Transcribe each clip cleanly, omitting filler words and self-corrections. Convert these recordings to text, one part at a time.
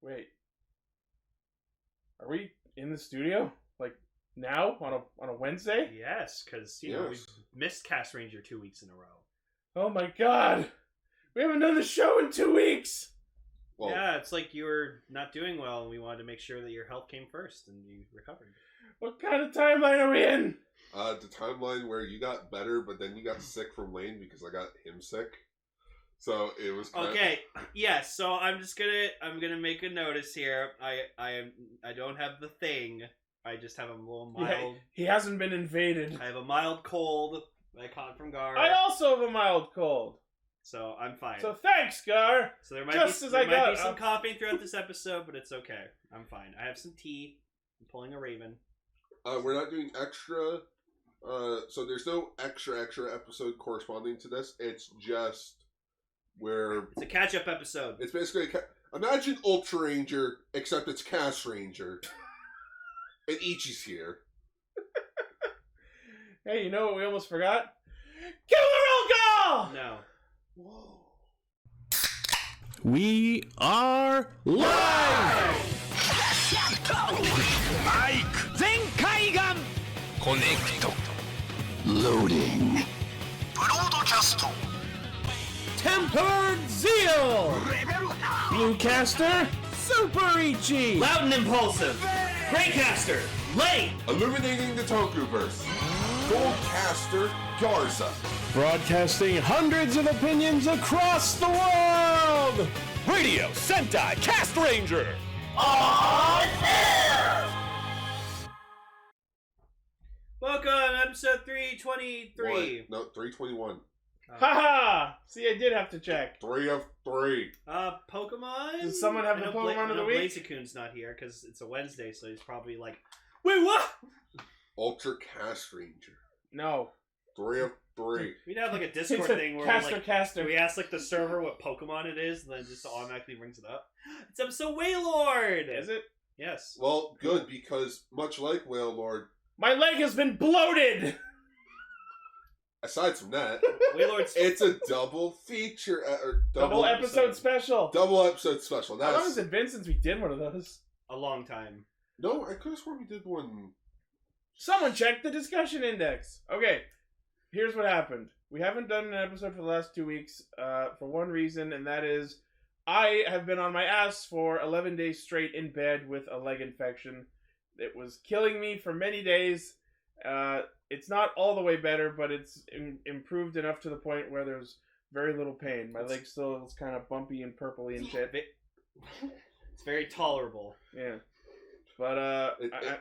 Wait. Are we in the studio? Like, now? On a Wednesday? Yes, because, we've missed Castranger 2 weeks in a row. Oh my god! We haven't done the show in 2 weeks! Well, yeah, it's like you were not doing well, and we wanted to make sure that your health came first, and you recovered. What kind of timeline are we in? The timeline where you got better, but then you got sick from Lane because I got him sick. So it was okay. Yes. So I'm gonna make a notice here. I don't have the thing. I just have a little mild. He hasn't been invaded. I have a mild cold. I caught from Gar. I also have a mild cold. So I'm fine. So thanks, Gar. So there might be some coughing throughout this episode, but it's okay. I'm fine. I have some tea. I'm pulling a Raven. We're not doing extra. So there's no extra episode corresponding to this. It's just it's a catch-up episode. It's basically imagine Ultra Ranger, except it's Castranger. And Ichi's here. Hey, you know what we almost forgot? Killer Roll Call! No. Whoa. We are live! Mike! Zenkaigan! Connect. Loading. Broadcast. Tempered Zeal! Bluecaster, Super Ichi! Loud and impulsive! Greycaster, late! Illuminating the Tokuverse. Goldcaster, Garza. Broadcasting hundreds of opinions across the world! Radio Sentai Castranger! On air! Welcome, episode 323. No, 321. Haha! See, I did have to check. 3 of 3. Pokemon? Does someone have the Pokemon of the week? Blaziken's not here because it's a Wednesday, so he's probably like, wait, what? Ultra Castranger. No. 3 of 3. We'd have like a Discord thing where Caster. we ask like the server what Pokemon it is, and then it just automatically brings it up. It's episode Wailord! Is it? Yes. Well, good, because much like Wailord, my leg has been bloated! aside from that, it's a double feature, or double episode special. Double episode special. How long has it been since we did one of those? A long time. No, I could have sworn we did one. Someone check the discussion index. Okay, here's what happened. We haven't done an episode for the last 2 weeks for one reason, and that is I have been on my ass for 11 days straight in bed with a leg infection. It was killing me for many days. It's not all the way better, but it's improved enough to the point where there's very little pain. My leg still is kind of bumpy and purpley and shit. It's very tolerable. Yeah. But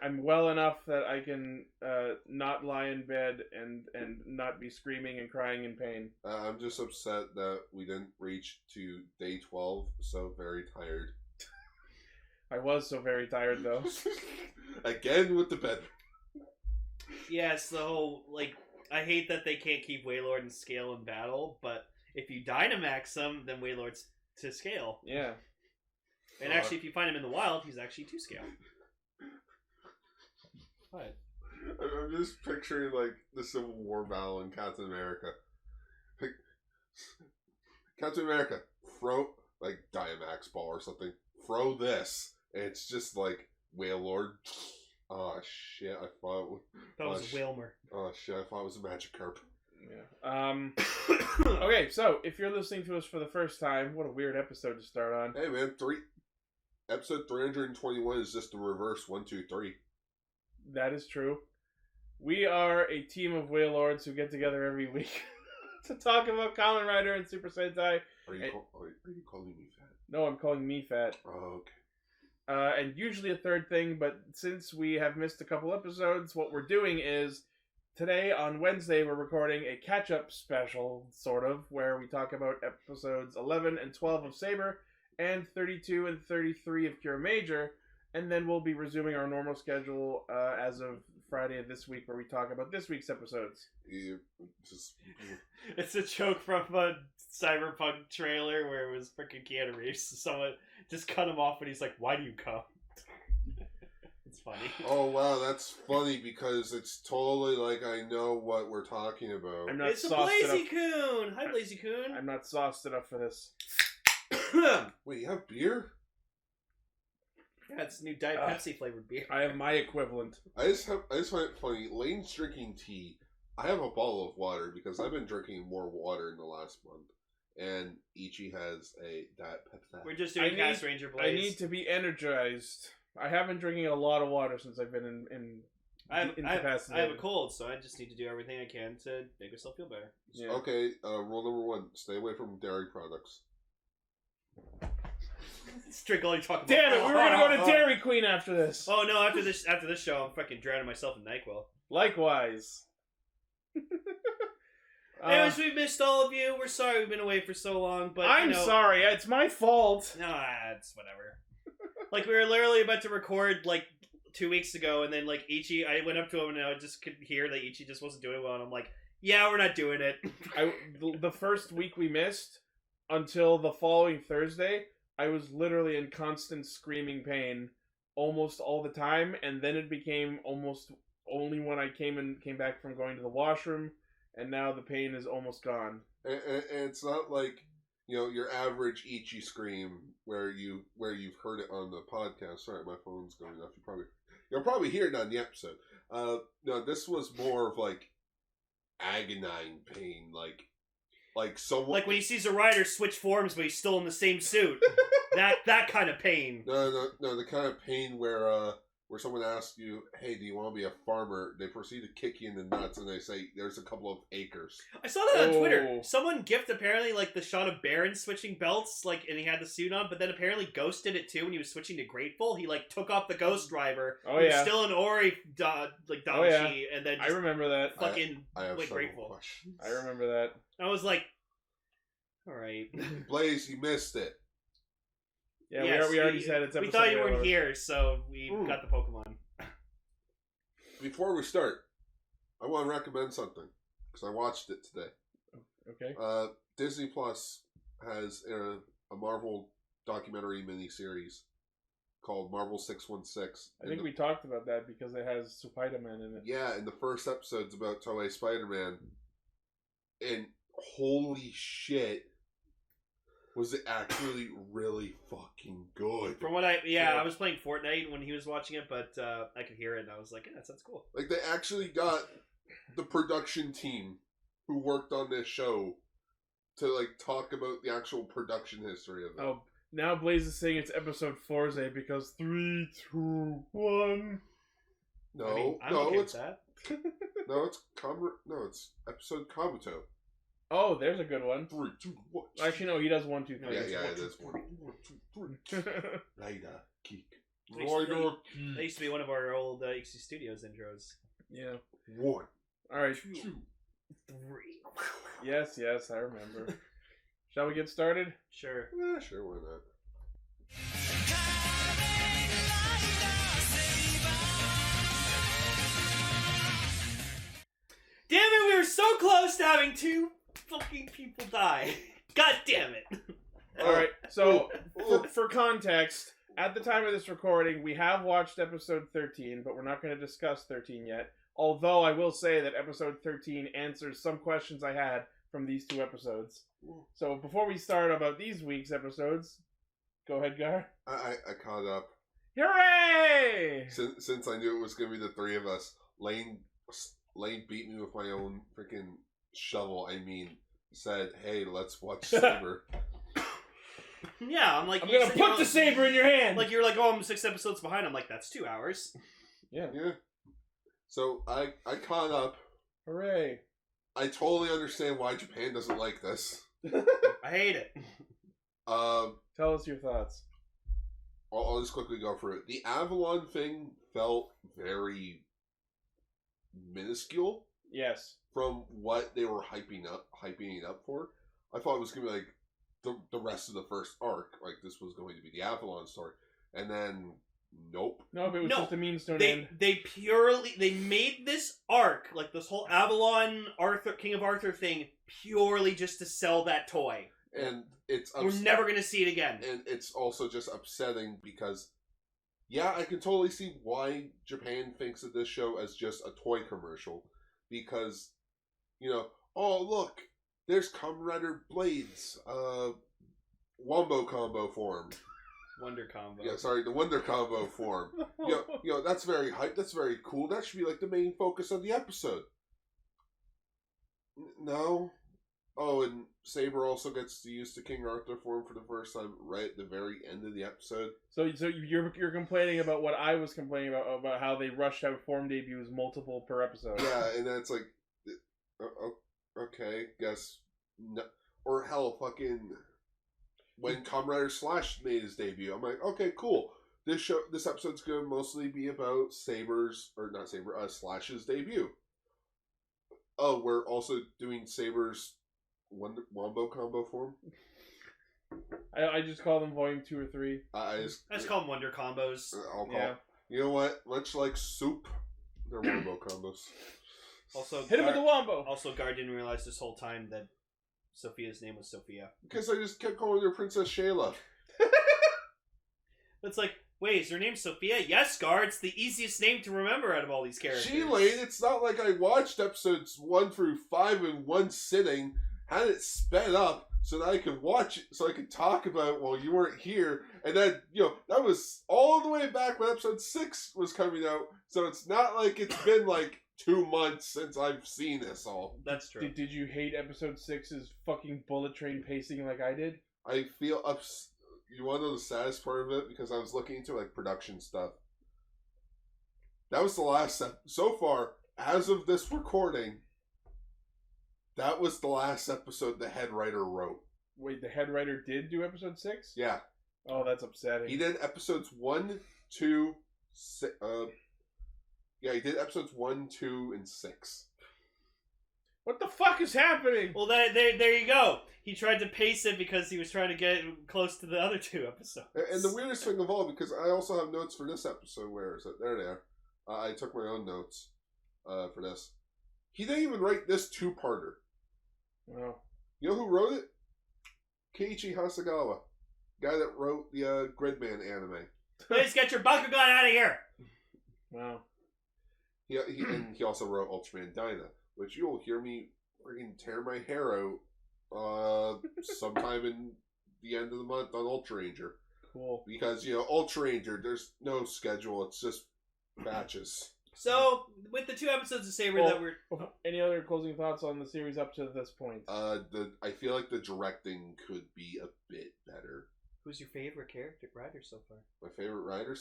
I'm well enough that I can not lie in bed and not be screaming and crying in pain. I'm just upset that we didn't reach to day 12, so very tired. I was so very tired, though. Again with the bed. Yes, the whole, I hate that they can't keep Wailord in scale in battle, but if you Dynamax him, then Wailord's to scale. Yeah. And actually, if you find him in the wild, he's actually to scale. What? I'm just picturing, the Civil War battle in Captain America. Captain America, throw, Dynamax ball or something. Throw this. And it's just, Wailord. Oh, shit, I thought... That was a Wailmer. Oh, shit, I thought it was a Magikarp. Yeah. Okay, so, if you're listening to us for the first time, what a weird episode to start on. Hey, man, episode 321 is just the reverse 1, 2, 3. That is true. We are a team of Wailords who get together every week to talk about Kamen Rider and Super Sentai. Are you calling me fat? No, I'm calling me fat. Oh, okay. And usually a third thing, but since we have missed a couple episodes, what we're doing is, today, on Wednesday, we're recording a catch-up special, sort of, where we talk about episodes 11 and 12 of Saber, and 32 and 33 of Kiramager, and then we'll be resuming our normal schedule as of Friday of this week, where we talk about this week's episodes. Yeah, It's a joke from a Cyberpunk trailer where it was freaking Keanu Reeves. Someone just cut him off and he's like, "Why do you come?" It's funny. Oh, wow, that's funny because it's totally I know what we're talking about. It's a Blazy-kun! Hi, Blazy-kun. I'm not sauced enough for this. Wait, you have beer? Yeah, it's new Diet Pepsi flavored beer. I have my equivalent. I just find it funny. Lane's drinking tea. I have a bottle of water because I've been drinking more water in the last month. And Ichi has a Diet Pepsi. We're just doing Castranger Blaze. I need to be energized. I have been drinking a lot of water since I've been incapacitated. I have a cold, so I just need to do everything I can to make myself feel better. Yeah. Okay, rule number 1: stay away from dairy products. Drink all your chocolate. Damn it! We were gonna go to Dairy Queen after this. Oh no! After this show, I'm fucking drowning myself in NyQuil. Likewise. Anyways, we missed all of you. We're sorry we've been away for so long, but I'm sorry. It's my fault. No, it's whatever. Like, we were literally about to record like 2 weeks ago, and then like Ichi, I went up to him and I just could hear that Ichi just wasn't doing well, and I'm like, yeah, we're not doing it. The first week we missed until the following Thursday, I was literally in constant screaming pain almost all the time, and then it became almost only when I came back from going to the washroom, and now the pain is almost gone. And it's not like, you know, your average Ichi scream where you've heard it on the podcast. Sorry, my phone's going off. You'll probably hear it on the episode. No, this was more of like agonizing pain, like someone, like when he sees a rider switch forms, but he's still in the same suit. that kind of pain. No, the kind of pain where someone asks you, "Hey, do you want to be a farmer?" They proceed to kick you in the nuts, and they say, "There's a couple of acres." I saw that on Twitter. Someone gifted apparently like the shot of Baron switching belts, like, and he had the suit on, but then apparently Ghost did it too when he was switching to Grateful. He like took off the Ghost driver. Oh he yeah, was still an Ori Damashi, and then I remember that. Fucking I have like Grateful. questions. I remember that. I was like, all right. Blaze, you missed it. Yeah, yes, we already said it's episode. We thought you weren't here, so we got the Pokemon. Before we start, I want to recommend something because I watched it today. Okay. Disney Plus has a Marvel documentary miniseries called Marvel 616. I think we talked about that because it has Spider-Man in it. Yeah, and the first episode's about Toei Spider-Man. And holy shit, was it actually really fucking good. From what I was playing Fortnite when he was watching it, but I could hear it and I was like, yeah, that sounds cool. Like, they actually got the production team who worked on this show to, like, talk about the actual production history of it. Oh, now Blaze is saying it's episode Forza because 3, 2, 1. No, I mean, I'm no, okay it's with that. it's episode Kabuto. Oh, there's a good one. 3, 2, 1. Actually, no, he does 1, 2, 3. Yeah, it is 1, 2, 3. Rider kick. That used to be one of our old XC Studios intros. Yeah. 1. All right. 2, 3. Yes, I remember. Shall we get started? Sure. Yeah, sure, why not? Damn it, we were so close to having 2 fucking people die. God damn it. All right. So, for context, at the time of this recording, we have watched episode 13, but we're not going to discuss 13 yet. Although I will say that episode 13 answers some questions I had from these 2 episodes. So before we start about these week's episodes, go ahead, Gar. I caught up. Hooray! Since I knew it was going to be the 3 of us, Lane beat me with my own freaking shovel. Said, "Hey, let's watch Saber." Yeah, I'm like, I'm gonna put the saber in your hand. Like, you're like, oh, I'm 6 episodes behind. I'm like, that's 2 hours. Yeah. So I caught up. Hooray! I totally understand why Japan doesn't like this. I hate it. Tell us your thoughts. I'll just quickly go through it. The Avalon thing felt very minuscule. Yes. From what they were hyping it up for. I thought it was going to be like the rest of the first arc. Like, this was going to be the Avalon story. And then, nope. No, but it was just a Mean Stone end. They made this arc, like this whole Avalon King of Arthur thing, purely just to sell that toy. And it's we're never going to see it again. And it's also just upsetting because, yeah, I can totally see why Japan thinks of this show as just a toy commercial. Because, you know, oh, look, there's Kamen Rider Blades, Wombo combo form. Wonder combo. Yeah, sorry, the Wonder Combo form. That's very hype. That's very cool. That should be like the main focus of the episode. No. Oh, and Saber also gets to use the King Arthur form for the first time right at the very end of the episode. So you're complaining about what I was complaining about how they rushed out form debuts multiple per episode. Yeah, and that's like, okay, guess no. Or hell, fucking when Kamen Rider Slash made his debut, I'm like, okay, cool. This episode's gonna mostly be about Slash's debut. Oh, we're also doing Saber's Wombo combo form. I just call them volume 2 or 3. I just call them Wonder combos. You know what? Much like soup, they're Wombo combos. Also, hit him with the Wombo. Also, Guard didn't realize this whole time that Sophia's name was Sophia. Because I just kept calling her Princess Shayla. It's like, wait, is her name Sophia? Yes, Guard. It's the easiest name to remember out of all these characters. Lane, it's not like I watched episodes 1 through 5 in one sitting, had it sped up so that I could watch it, so I could talk about it while you weren't here. And then, that was all the way back when episode 6 was coming out. So it's not like it's been like 2 months since I've seen this all. That's true. Did you hate episode 6's fucking bullet train pacing like I did? I feel You want to know the saddest part of it? Because I was looking into like production stuff. That was the last so far, as of this recording, that was the last episode the head writer wrote. Wait, the head writer did do episode 6? Yeah. Oh, that's upsetting. He did episodes 1, 2, 6, he did episodes 1, 2, and 6. What the fuck is happening? Well, there you go. He tried to pace it because he was trying to get close to the other 2 episodes. And the weirdest thing of all, because I also have notes for this episode. Where is it? There they are. I took my own notes for this. He didn't even write this 2-parter. Wow. You know who wrote it? Keiichi Hasegawa. Guy that wrote the Gridman anime. Please get your Bakugan out of here! Wow. He also wrote Ultraman Dyna, which you'll hear me freaking tear my hair out sometime in the end of the month on Ultra Ranger. Cool. Because, Ultra Ranger, there's no schedule. It's just batches. So, with the 2 episodes of Saber that were... Any other closing thoughts on the series up to this point? I feel like the directing could be a bit better. Who's your favorite writer so far? My favorite writer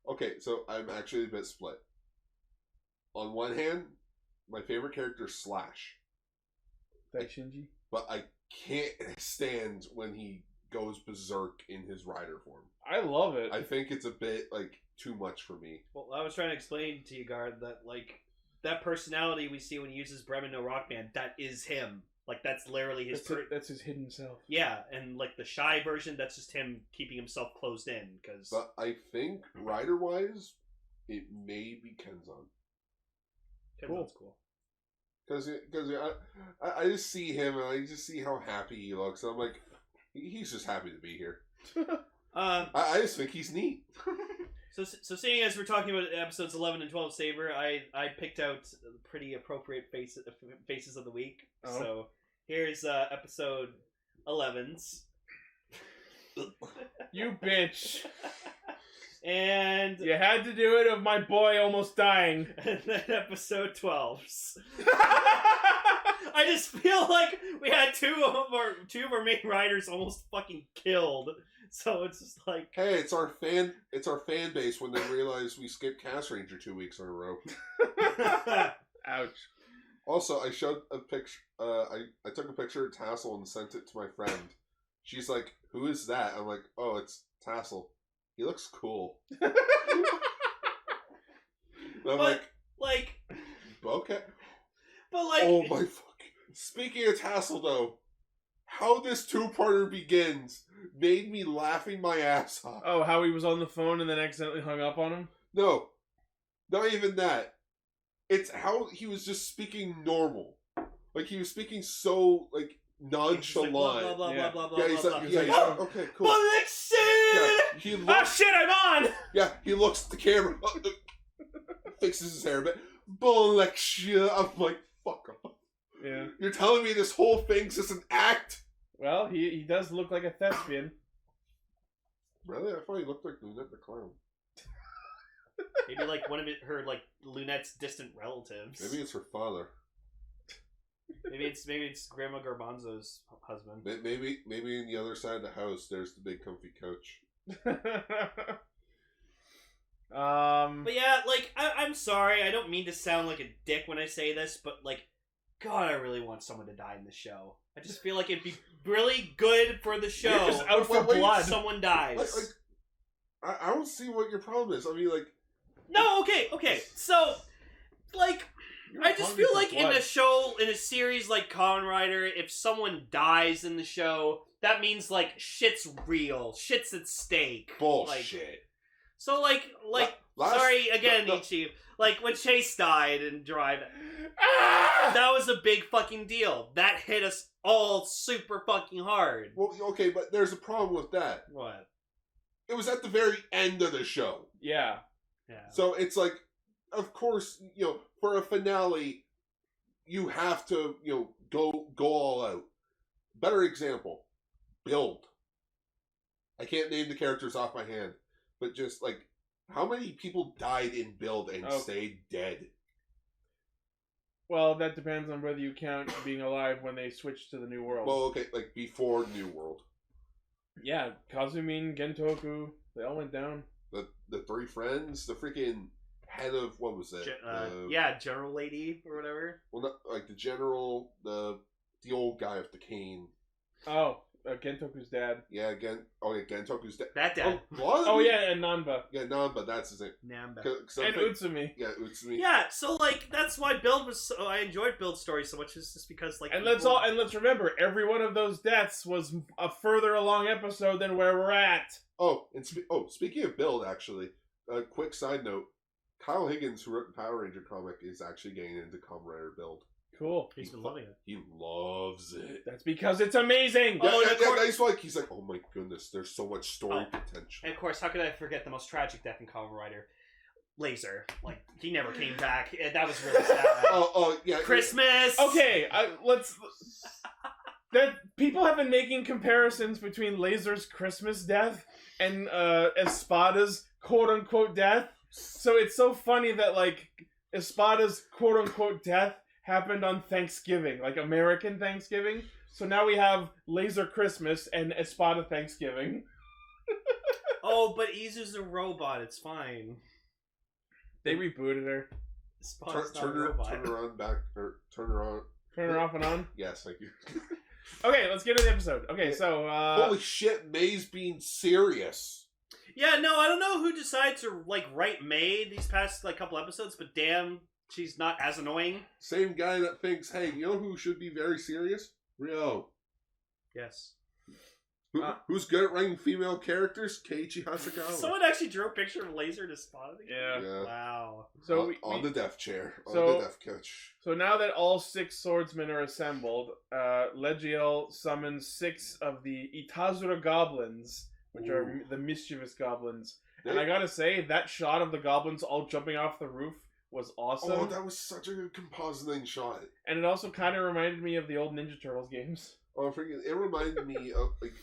Okay, so I'm actually a bit split. On one hand, my favorite character is Slash. Shinji? But I can't stand when he goes berserk in his rider form. I love it. I think it's a bit, too much for me. Well, I was trying to explain to you, Guard, that, that personality we see when he uses Bremen no Rockman, that is him. That's literally his... That's his hidden self. Yeah, and, the shy version, that's just him keeping himself closed in, because... But I think, rider-wise, it may be Kenzan. Kenzan's cool. Because I just see him, and I just see how happy he looks, and I'm like, he's just happy to be here. I just think he's neat. So seeing as we're talking about episodes 11 and 12 Saber, I picked out pretty appropriate faces of the week. Oh. So here's episode 11's. You bitch. And you had to do it of my boy almost dying. And then episode 12's. I just feel like we had two of our main writers almost fucking killed. So it's just like, hey, it's our fan base when they realize we skipped Castranger 2 weeks in a row. Ouch. Also, I showed a picture. I took a picture of Tassel and sent it to my friend. She's like, "Who is that?" I'm like, "Oh, it's Tassel. He looks cool." I'm okay. But oh my fuck! Speaking of Tassel, though, how this 2-parter begins made me laughing my ass off. Oh, how he was on the phone and then accidentally hung up on him? No, not even that. It's how he was just speaking normal. He was speaking so, nonchalant. Blah, blah, yeah. blah, blah, yeah, blah, he's blah, like, blah. yeah, he's like, okay, cool. Yeah, he looks, oh shit, I'm on! Yeah, he looks at the camera, fixes his hair a bit. Bullshit. I'm like, fuck off. Yeah. You're telling me this whole thing's just an act? Well, he does look like a thespian. Really? I thought he looked like Lunette the Clown. Maybe like one of her like Lunette's distant relatives. Maybe it's her father. Maybe it's Grandma Garbanzo's husband. Maybe in the other side of the house, there's the big comfy couch. But yeah, like I'm sorry, I don't mean to sound like a dick when I say this, but like, God, I really want someone to die in the show. I just feel like it'd be really good for the show. You're just out for Wait, blood. Someone dies. I don't see what your problem is. I mean, like. No, okay. So, like, I just feel like in a show, in a series like Kamen Rider, if someone dies in the show, that means like shit's real, shit's at stake. Bullshit. Like, so sorry again, no. Ichi. Like when Chase died in Drive, that was a big fucking deal. That hit us all super fucking hard. Well, okay, but there's a problem with that. What? It was at the very end of the show. Yeah. So it's like, of course, for a finale, you have to, go all out. Better example, Build. I can't name the characters off my hand, but just like, how many people died in Build and stayed dead? Well, that depends on whether you count being alive when they switched to the New World. Well, okay, like before New World. Yeah, Kazumin, Gentoku, they all went down. The three friends, the freaking head of, what was it? General Lady or whatever. Well, not, like the general, the old guy with the cane. Oh, Gentoku's dad. Yeah, Gentoku's dad. That dad. And Nanba. Yeah, Nanba, that's his name. Namba. And Utsumi. Yeah, Utsumi. Yeah, so like that's why Build was so I enjoyed Build story so much, is just because like let's remember, every one of those deaths was a further along episode than where we're at. Oh, and speaking of Build, actually, a quick side note: Kyle Higgins, who wrote the Power Ranger comic, is actually getting into Kamen Rider Build. Cool. He's been loving it. He loves it. That's because it's amazing. He's like, oh my goodness, there's so much story potential. And of course, how could I forget the most tragic death in Kamen Rider? Laser. Like, he never came back. That was really sad. Yeah. Christmas! Okay, that people have been making comparisons between Laser's Christmas death and Espada's quote-unquote death. So it's so funny that, like, Espada's quote-unquote death happened on Thanksgiving, like American Thanksgiving. So now we have Laser Christmas and Espada Thanksgiving. Oh, but Izu's a robot. It's fine. They rebooted her. Turn her off and on? Yes, thank you. Okay, let's get to the episode. Okay, so... Holy shit, May's being serious. Yeah, no, I don't know who decided to, like, write May these past, like, couple episodes, but damn, she's not as annoying. Same guy that thinks, hey, you know who should be very serious? Ryo. Yes. Who's good at writing female characters? Keiichi Hasegawa. Someone actually drew a picture of Laser to spot it. Yeah. Wow. So on the death chair. On the death couch. So now that all 6 swordsmen are assembled, Legiel summons 6 of the Itazura goblins, which are the mischievous goblins. And I gotta say, that shot of the goblins all jumping off the roof was awesome. Oh, that was such a good compositing shot. And it also kind of reminded me of the old Ninja Turtles games. Oh, it reminded me of, like,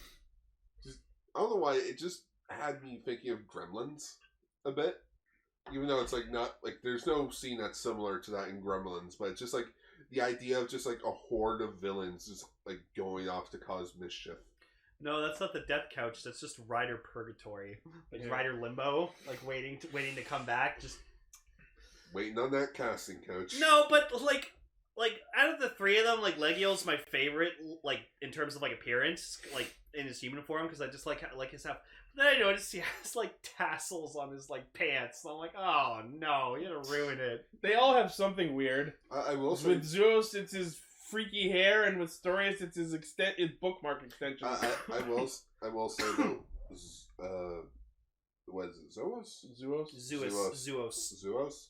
I don't know why, it just had me thinking of Gremlins a bit. Even though it's, like, not, like, there's no scene that's similar to that in Gremlins, but it's just, like, the idea of just, like, a horde of villains just, like, going off to cause mischief. No, that's not the death couch, that's just Rider Purgatory. Like, Rider Limbo, like, waiting to come back, just... Waiting on that casting couch. No, but, like, out of the 3 of them, like, Legiel's my favorite, like, in terms of, like, appearance, like, in his human form, because I just like his stuff. But then I noticed he has, like, tassels on his, like, pants. So I'm like, oh, no, you're gonna ruin it. They all have something weird. I will say... With Zeus, it's his freaky hair, and with Storius, it's his bookmark extensions. I will say, though, what is it, Zeus?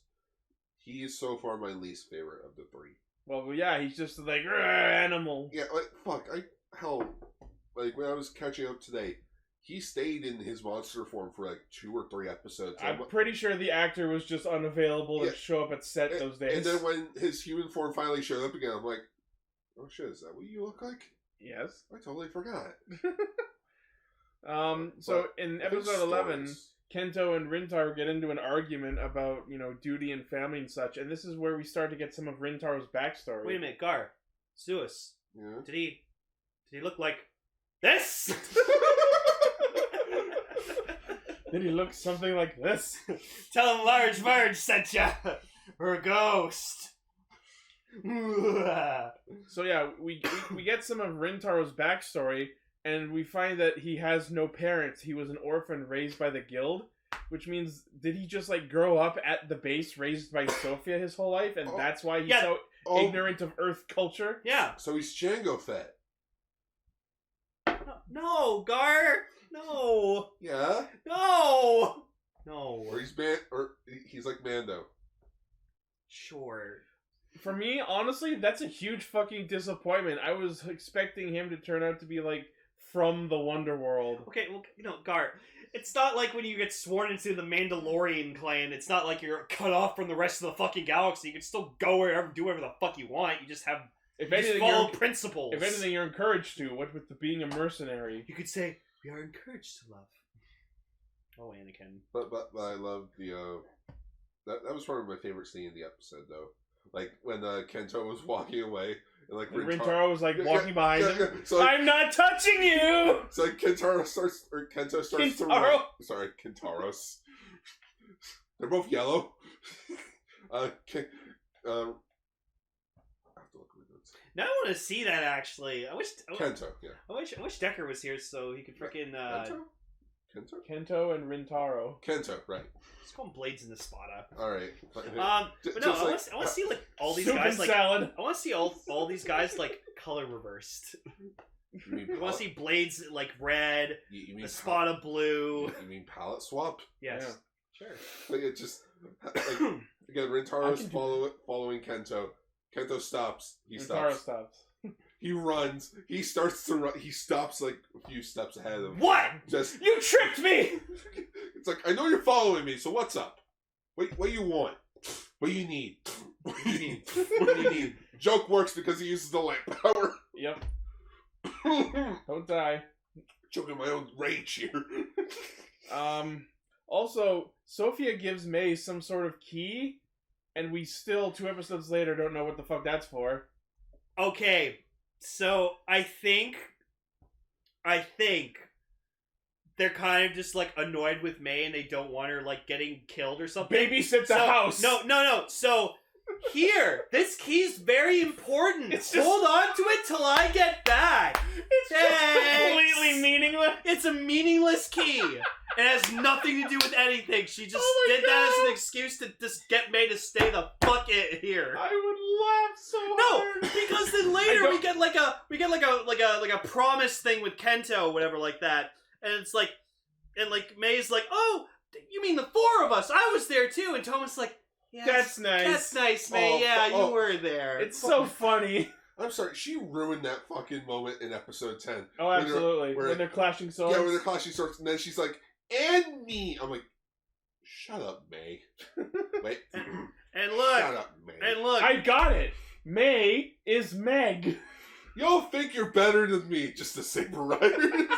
He's so far my least favorite of the 3. Well, yeah, he's just like, animal. Yeah, like, fuck, like, when I was catching up today, he stayed in his monster form for, like, 2 or 3 episodes. I'm pretty sure the actor was just unavailable to show up at set those days. And then when his human form finally showed up again, I'm like, oh shit, is that what you look like? Yes. I totally forgot. So in I think episode 11, stories. Kento and Rintaro get into an argument about, duty and family and such, and this is where we start to get some of Rintaro's backstory. Wait a minute, Gar. Zeus. Yeah. Did he look like this? Did he look something like this? Tell him Large Marge sent ya. Or a ghost. So yeah, we get some of Rintaro's backstory, and we find that he has no parents. He was an orphan raised by the guild, which means, did he just grow up at the base raised by Sophia his whole life, and that's why he's so ignorant of Earth culture? Yeah. So he's Django fat. No, Gar. No. Yeah. No. Or he's like Mando. Sure. For me, honestly, that's a huge fucking disappointment. I was expecting him to turn out to be from the Wonder World. Okay, well, Gar, it's not like when you get sworn into the Mandalorian clan, it's not like you're cut off from the rest of the fucking galaxy. You can still go wherever, do whatever the fuck you want. You just have, follow principles. If anything, you're encouraged to. What with being a mercenary? You could say, we are encouraged to love. Oh, Anakin. But I love the that was probably my favorite scene in the episode though. When Kento was walking away and Rintaro was walking behind him. Yeah. So, I'm not touching you. So Kento starts to run. Sorry, Kentaros. They're both yellow. I have to look at my notes. Now I want to see that actually. Kento, yeah. I wish Decker was here so he could freaking Kento and Rintaro. Kento, right. Let's call him Blades in the Spada. Alright. But no, I want to see all these guys salad. I want to see all these guys color reversed. I want to see Blades red, you mean the Spada blue. You mean palette swap? Yes. Yeah. Sure. It just again, Rintaro's following Kento. Kento stops. Rintaro stops. He runs. He starts to run. He stops a few steps ahead of him. What? Just You tricked me! it's I know you're following me, so what's up? What do you want? What do you need? What do you need? What do you need? Joke works because he uses the lamp power. Yep. Don't die. Choking my own rage here. Also, Sophia gives May some sort of key, and we still, 2 episodes later, don't know what the fuck that's for. Okay, so I think they're kind of just annoyed with May and they don't want her getting killed or something. Babysit the house. No. So here, this key's very important. Hold on to it till I get back. It's just completely meaningless. It's a meaningless key. It has nothing to do with anything. She just did that as an excuse to just get May to stay the fuck here. I would laugh so hard. No, because then later we get a promise thing with Kento, whatever like that, and it's May's oh, you mean the 4 of us? I was there too, and Thomas yeah, that's nice. That's nice, May. You were there. It's so funny. I'm sorry, she ruined that fucking moment in episode 10. Oh, absolutely. When they're clashing swords. Yeah, when they're clashing swords, and then she's and me. I'm shut up, May. Wait. And look. Shut up, May. And look. I got it. May is Meg. Y'all think you're better than me, just the Saber Riders.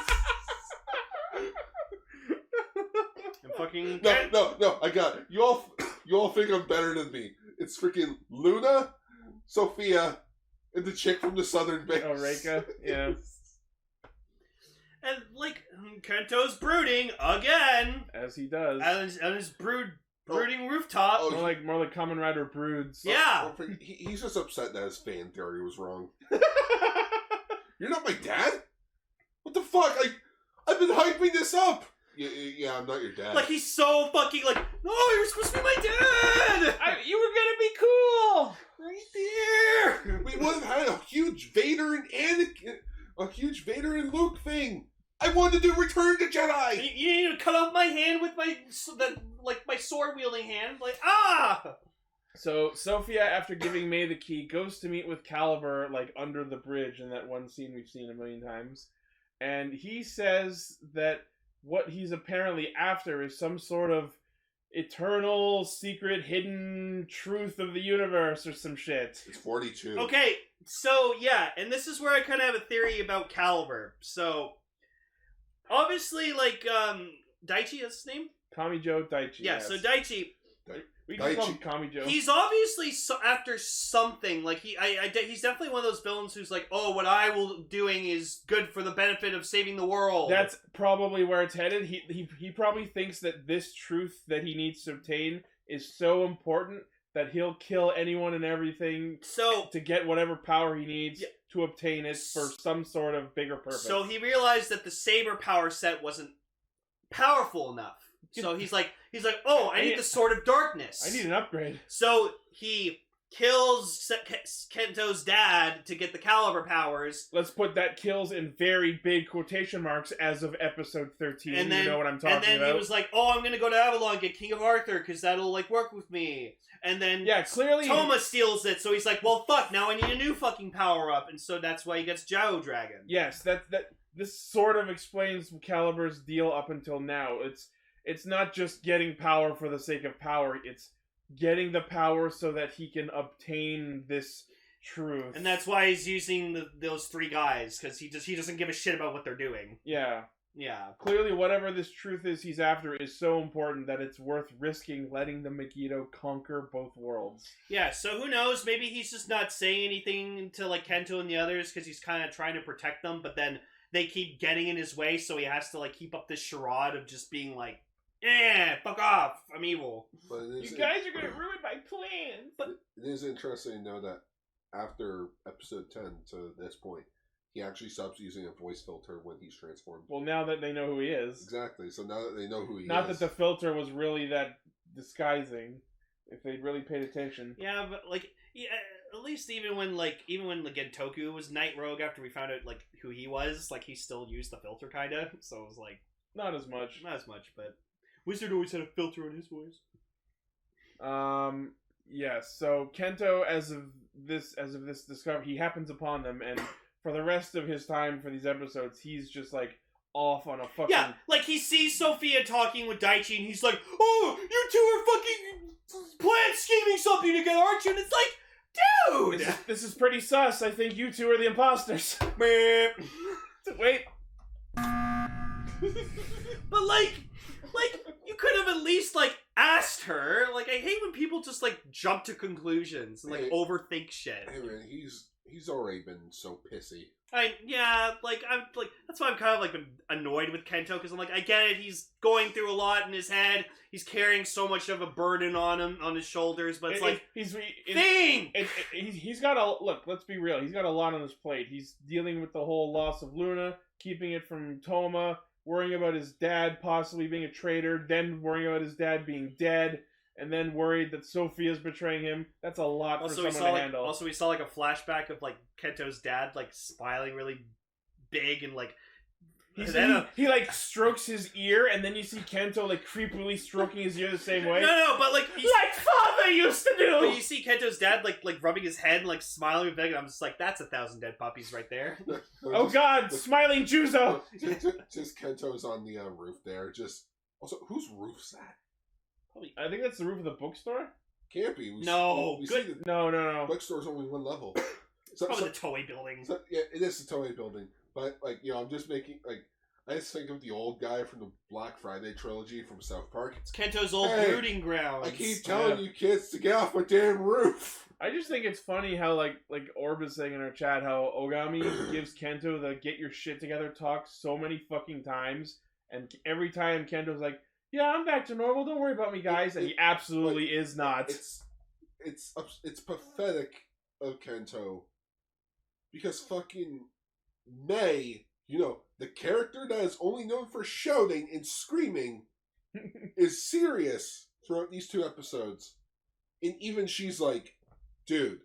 I'm fucking... No, I got it. You all think I'm better than me. It's freaking Luna, Sophia, and the chick from the Southern Base. Oh, Reika? Yeah. And Kento's brooding again, as he does, on his brooding rooftop. More like Kamen Rider broods. Yeah, he's just upset that his fan theory was wrong. You're not my dad. What the fuck? I've been hyping this up. Yeah, I'm not your dad. He's so fucking no, you were supposed to be my dad. You were gonna be cool right there. We would have had a huge Vader and Anakin. A huge Vader and Luke thing. I wanted to do Return to Jedi. You need to cut off my hand with my sword wielding hand. So Sophia, after giving May the key, goes to meet with Calibur under the bridge in that one scene we've seen a million times, and he says that what he's apparently after is some sort of eternal, secret, hidden truth of the universe or some shit. It's 42. Okay, so yeah, and this is where I kind of have a theory about Calibur. So Obviously, like, Daichi, that's his name? Kamijo Daichi. Yeah, yes. so Daichi... We just call him Kamijo. He's obviously after something. Like, he's definitely one of those villains who's like, oh, what I will doing is good for the benefit of saving the world. That's probably where it's headed. He probably thinks that this truth that he needs to obtain is so important that he'll kill anyone and everything to get whatever power he needs to obtain it for some sort of bigger purpose. So he realized that the Saber power set wasn't powerful enough. So he's like, oh, I need the Sword of Darkness. I need an upgrade. So he kills Kento's dad to get the Calibur powers. Let's put that kills in very big quotation marks as of episode 13. And then, you know what I'm talking about. And then he was like, oh, I'm going to go to Avalon and get King of Arthur because that'll, like, work with me. And then clearly Toma steals it, so he's like, well, fuck, now I need a new fucking power-up. And so that's why he gets Jow Dragon. Yes, this sort of explains Calibur's deal up until now. It's not just getting power for the sake of power, it's getting the power so that he can obtain this truth. And that's why he's using those three guys, because he doesn't give a shit about what they're doing. Yeah. Yeah. Clearly, whatever this truth is he's after is so important that it's worth risking letting the Megiddo conquer both worlds. Yeah, so who knows? Maybe he's just not saying anything to, like, Kento and the others because he's kind of trying to protect them, but then they keep getting in his way, so he has to, like, keep up this charade of just being like, fuck off, I'm evil. You guys are going to ruin my plans. But it is interesting to know that after episode 10 to this point, he actually stops using a voice filter when he's transformed. Well, now that they know who he is. Exactly, so now that they know who he is. Not that the filter was really that disguising, if they'd really paid attention. Yeah, but, like, at least even when Gentoku was Night Rogue after we found out, like, who he was, like, he still used the filter, kinda, so it was like... Not as much, but... Wizard always had a filter on his voice. Yes. So Kento, as of this discovery, he happens upon them, and for the rest of his time for these episodes, he's just like off on a fucking. Yeah, like he sees Sophia talking with Daichi, and he's like, "Oh, you two are fucking plan scheming something together, aren't you?" And it's like, dude, this is pretty sus. I think you two are the imposters. Wait. But like, you could have at least, like, asked her. Like, I hate when people just, like, jump to conclusions and, like, overthink shit. Hey, man, he's already been so pissy. I'm that's why I'm kind of, like, been annoyed with Kento, because I'm like, I get it, he's going through a lot in his head, he's carrying so much of a burden on him, on his shoulders, but it's he's got a, look, let's be real, he's got a lot on his plate. He's dealing with the whole loss of Luna, keeping it from Toma, worrying about his dad possibly being a traitor, then worrying about his dad being dead, and then worried that Sophia's betraying him. That's a lot for someone to handle. Also, we saw, like, a flashback of, like, Kento's dad, like, smiling really big and, like... He like, strokes his ear, and then you see Kento, like, creepily stroking his ear the same way. No, but, like... Like father used to do! But you see Kento's dad, like rubbing his head and, like, smiling big, and I'm just like, that's 1,000 dead puppies right there. Oh god, smiling Juzo! Just Kento's on the roof there, just... Also, whose roof's that? Probably, I think that's the roof of the bookstore? Can't be. No. Bookstore's only one level. It's probably the Toei building. Yeah, it is the Toei building. But, like, you know, I'm just making, like... I just think of the old guy from the Black Friday trilogy from South Park. It's Kento's old brooding grounds. I keep telling you kids to get off my damn roof. I just think it's funny how, like Orb is saying in our chat, how Ogami gives Kento the get your shit together talk so many fucking times, and every time Kento's like, yeah, I'm back to normal, don't worry about me, guys, and he absolutely is not. It's pathetic of Kento, because fucking May, you know, the character that is only known for shouting and screaming, is serious throughout these 2 episodes. And even she's like, dude,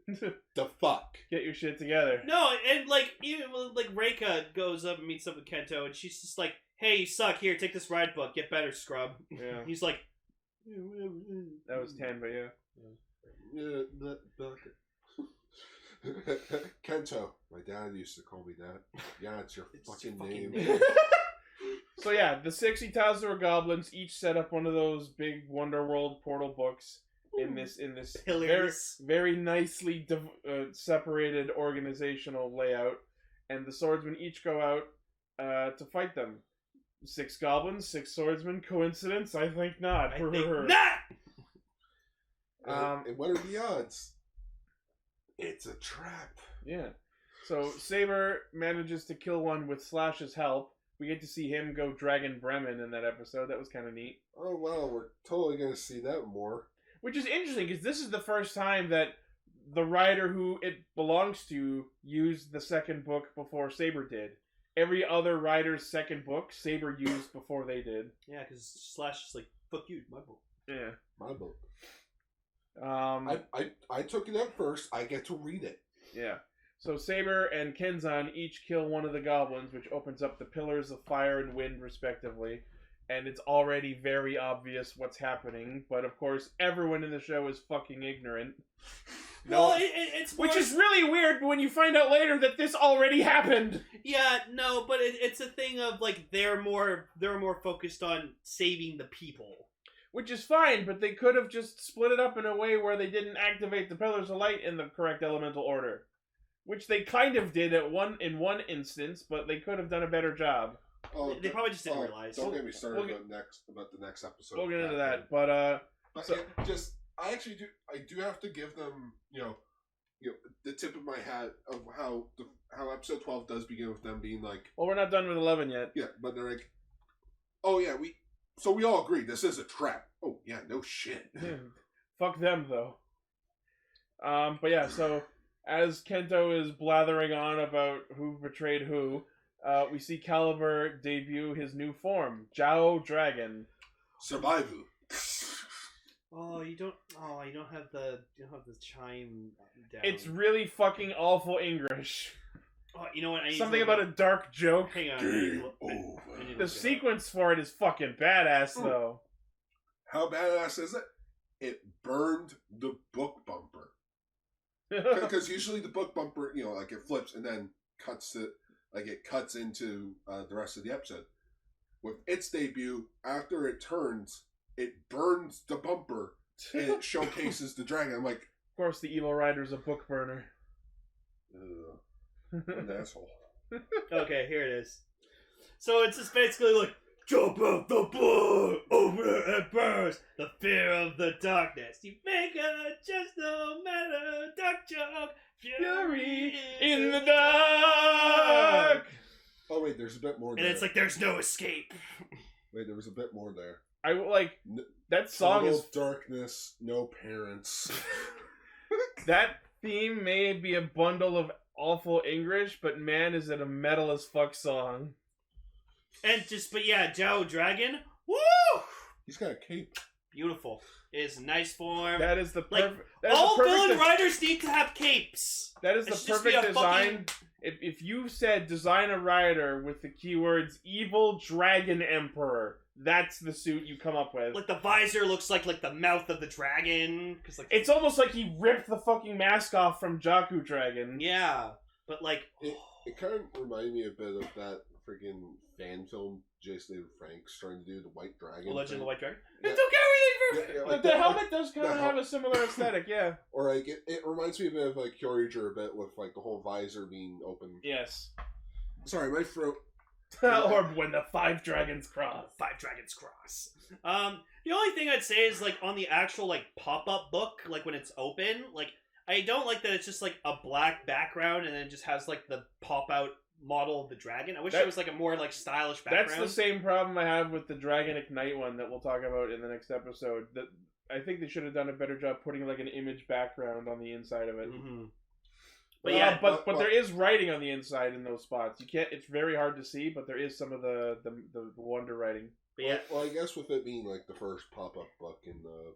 the fuck? Get your shit together. No, and, like, even, like, Reika goes up and meets up with Kento, and she's just like, hey, you suck, here, take this ride book, get better, scrub. Yeah. He's like... That was 10, but yeah. Kento. My dad used to call me that. Yeah, it's your fucking name. So yeah, the 6 Itazura goblins each set up one of those big Wonderworld portal books in this very, very nicely separated organizational layout, and the swordsmen each go out to fight them. 6 goblins, 6 swordsmen. Coincidence? I think not. I think not! And what are the odds? It's a trap. Yeah. So Saber manages to kill one with Slash's help. We get to see him go Dragon Bremen in that episode. That was kind of neat. Oh, wow. We're totally going to see that more. Which is interesting, because this is the first time that the writer who it belongs to used the second book before Saber did. Every other writer's second book, Saber used before they did. Yeah, because Slash is like, fuck you, my book. Yeah. My book. I took it up first. I get to read it. Yeah. So Saber and Kenzan each kill one of the goblins, which opens up the pillars of fire and wind, respectively. And it's already very obvious what's happening. But of course, everyone in the show is fucking ignorant. Well, it's more... Which is really weird when you find out later that this already happened. Yeah, no, but it's a thing of like they're more focused on saving the people. Which is fine, but they could have just split it up in a way where they didn't activate the Pillars of Light in the correct elemental order. Which they kind of did in one instance, but they could have done a better job. Oh, they probably just didn't realize. Don't get me started about the next episode. We'll get into that, but I do have to give them, the tip of my hat of how episode 12 does begin with them being like, well, we're not done with 11 yet. Yeah, but they're like, oh yeah, we all agree this is a trap. Oh yeah, no shit. Fuck them though. But yeah, so as Kento is blathering on about who betrayed who, we see Calibur debut his new form, Zhao Dragon. Survival. You don't have the chime down. It's really fucking awful English. Oh, you know what? Something about a dark joke. Hang on. Game over. The sequence for it is fucking badass, though. How badass is it? It burned the book bumper. Because usually the book bumper, like it flips and then cuts into the rest of the episode. With its debut, after it turns, it burns the bumper and it showcases the dragon. I'm like, of course, the evil rider's a book burner. An asshole. Okay, here it is. So it's just basically like, jump out the book, open it and burst, the fear of the darkness. You make a just no matter, dark joke, fury in the dark. Oh wait, there's a bit more there. And it's like, there's no escape. Wait, there was a bit more there. I like that song Total is darkness, no parents. That theme may be a bundle of awful English, but man, is it a metal as fuck song. But yeah, Zhao Dragon, woo! He's got a cape. Beautiful. It is a nice form. That is the perfect. All villain riders need to have capes. That is the perfect design. If you said design a rider with the keywords evil dragon emperor, that's the suit you come up with. Like the visor looks like the mouth of the dragon. It's almost like he ripped the fucking mask off from Jakku Dragon. Yeah, but it kind of reminded me a bit of that freaking fan film Jason David Frank's trying to do, the White Dragon. Legend of the White Dragon. Yeah. It took everything for like the helmet does kind of have a similar aesthetic, yeah. Or it reminds me a bit of Kiramager a bit with the whole visor being open. Yes. Sorry, my throat. Or when the 5 dragons cross. 5 dragons cross. The only thing I'd say is on the actual pop-up book, when it's open, I don't like that it's just a black background and then it just has the pop-out model of the dragon. I wish it was a more stylish background. That's the same problem I have with the Dragon Ignite one that we'll talk about in the next episode. That I think they should have done a better job putting an image background on the inside of it. Mm-hmm. But yeah, but there is writing on the inside in those spots. You can't. It's very hard to see, but there is some of the wonder writing. But yeah. Well, I guess with it being the first pop-up book in the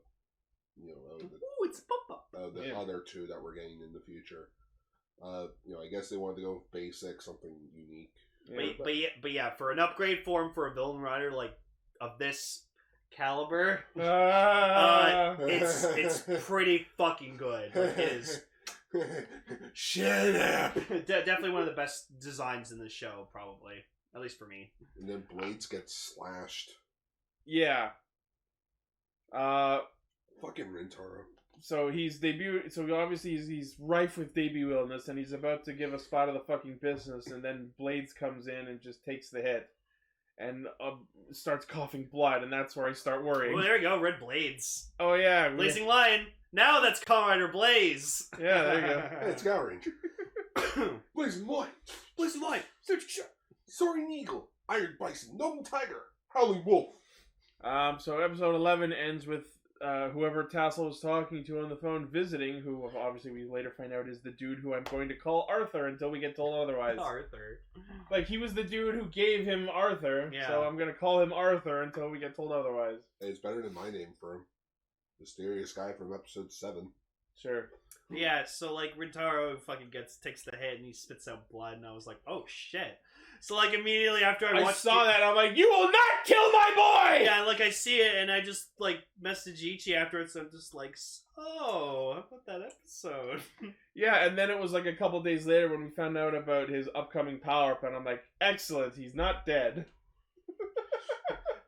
it's a pop-up. The other 2 that we're getting in the future. I guess they wanted to go basic, something unique. But yeah, for an upgrade form for a villain rider of this caliber, it's pretty fucking good. It is. Shut up. Definitely one of the best designs in the show, probably, at least for me. And then blades get slashed. Yeah. Fucking Rintaro. So so obviously he's rife with debut illness, and he's about to give a spot of the fucking business, and then Blades comes in and just takes the hit. and starts coughing blood, and that's where I start worrying. Oh, there we go. Red blades. Oh yeah, Blazing Lion. Now that's Kamen Rider Blaze. Yeah, there you go. Hey, it's Power Ranger. Blazing Light. Blazing Lion. Soaring Eagle. Iron Bison. Noble Tiger. Howling Wolf. So episode 11 ends with whoever Tassel was talking to on the phone visiting, who obviously we later find out is the dude who I'm going to call Arthur until we get told otherwise. Arthur. Like, he was the dude who gave him Arthur, Yeah. so I'm going to call him Arthur until we get told otherwise. Hey, it's better than my name for him. Mysterious guy from episode 7. Sure. Yeah, so like Rintaro fucking takes the hit and he spits out blood, and I was like, oh shit. So like immediately after I saw that, I'm like, you will not kill my boy! Yeah, like I see it and I just like message Ichi afterwards, so I'm just like, so how about that episode? Yeah, and then it was like a couple days later when we found out about his upcoming power-up, and I'm like, excellent, he's not dead.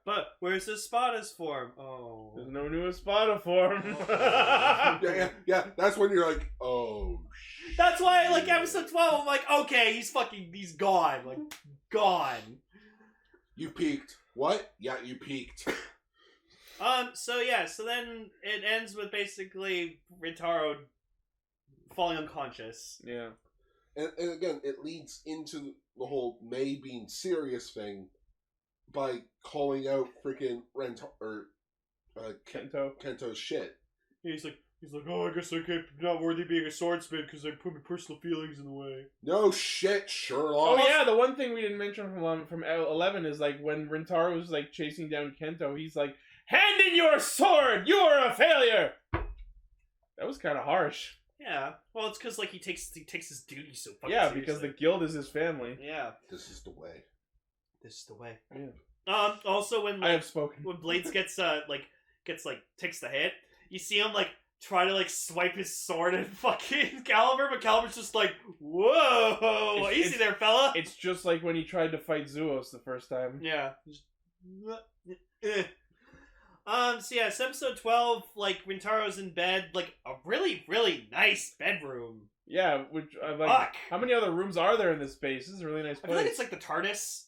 But where's the Spada's form? Oh. There's no new Espada form. Yeah, that's when you're like, oh, shit. That's why, like, episode 12, I'm like, okay, he's gone. Like, gone. You peaked. What? Yeah, you peaked. So then it ends with basically Rintaro falling unconscious. Yeah. And again, it leads into the whole May being serious thing by calling out freaking Kento's shit. Yeah, he's like, oh, I guess I'm not worthy of being a swordsman because I put my personal feelings in the way. No shit, Oh Sherlock. yeah, the one thing we didn't mention from 11 is like when Rintaro was like chasing down Kento, he's like, hand in your sword, you are a failure. That was kind of harsh. Yeah, well, it's because like he takes his duty so fucking Yeah, seriously. because the guild is his family. Yeah, This is the way. this is the way. Yeah. Also when I have spoken. when Blades takes the hit, you see him like try to like swipe his sword at fucking Calibur, but Calibur's just like, whoa, easy there, fella. It's just like when he tried to fight Zuos the first time. Yeah. So yeah, it's episode 12, like, Rintaro's in bed, like, a really, really nice bedroom. Yeah, which I'm like, Fuck! how many other rooms are there in this space? This is a really nice I place. feel like it's like the TARDIS.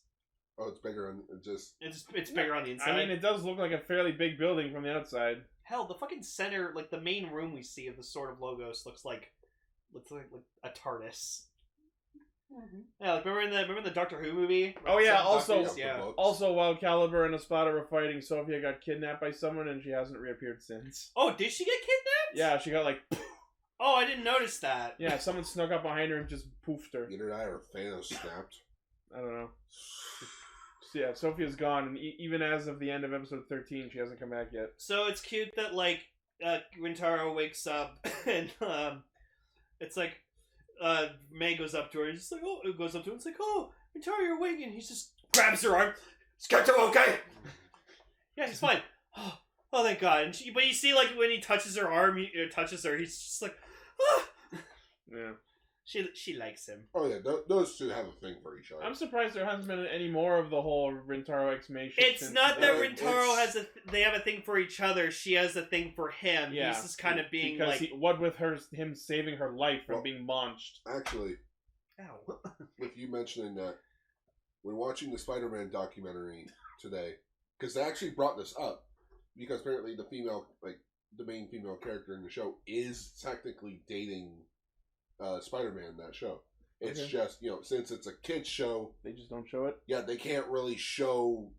Oh, it's bigger and It's bigger on the inside. I mean, it does look like a fairly big building from the outside. Hell, the fucking center, like, the main room we see of the Sword of Logos looks like a TARDIS. Mm-hmm. Yeah, like remember in the Doctor Who movie? Oh yeah, Also, while Calibur and Espada were fighting, Sophia got kidnapped by someone and she hasn't reappeared since. Oh, did she get kidnapped? Yeah, she got like... Oh, I didn't notice that. Yeah, someone snuck up behind her and just poofed her. Either that or Thanos snapped. I don't know. So yeah, Sophia's gone, and even as of the end of episode 13, she hasn't come back yet. So it's cute that, like, Rintaro wakes up, and, it's like, May goes up to her, and he's like, oh, it goes up to him, it's like, oh, Rintaro, you're awake, and he just grabs her arm. Is Kento okay? Yeah, he's fine. Oh, thank God. And but you see, like, when he touches her arm, touches her, he's just like, ah. Yeah. She likes him. Oh yeah, those two have a thing for each other. I'm surprised there hasn't been any more of the whole Rintaro X May shit. It's not that Rintaro they have a thing for each other. She has a thing for him. Yeah, he's just kind of being because like, what with him saving her life from being launched. Actually, ow. with you mentioning that, when watching the Spider-Man documentary today, because they actually brought this up, because apparently the main female character in the show is technically dating Spider-Man, that show. It's just, since it's a kid's show, they just don't show it. Yeah, they can't really show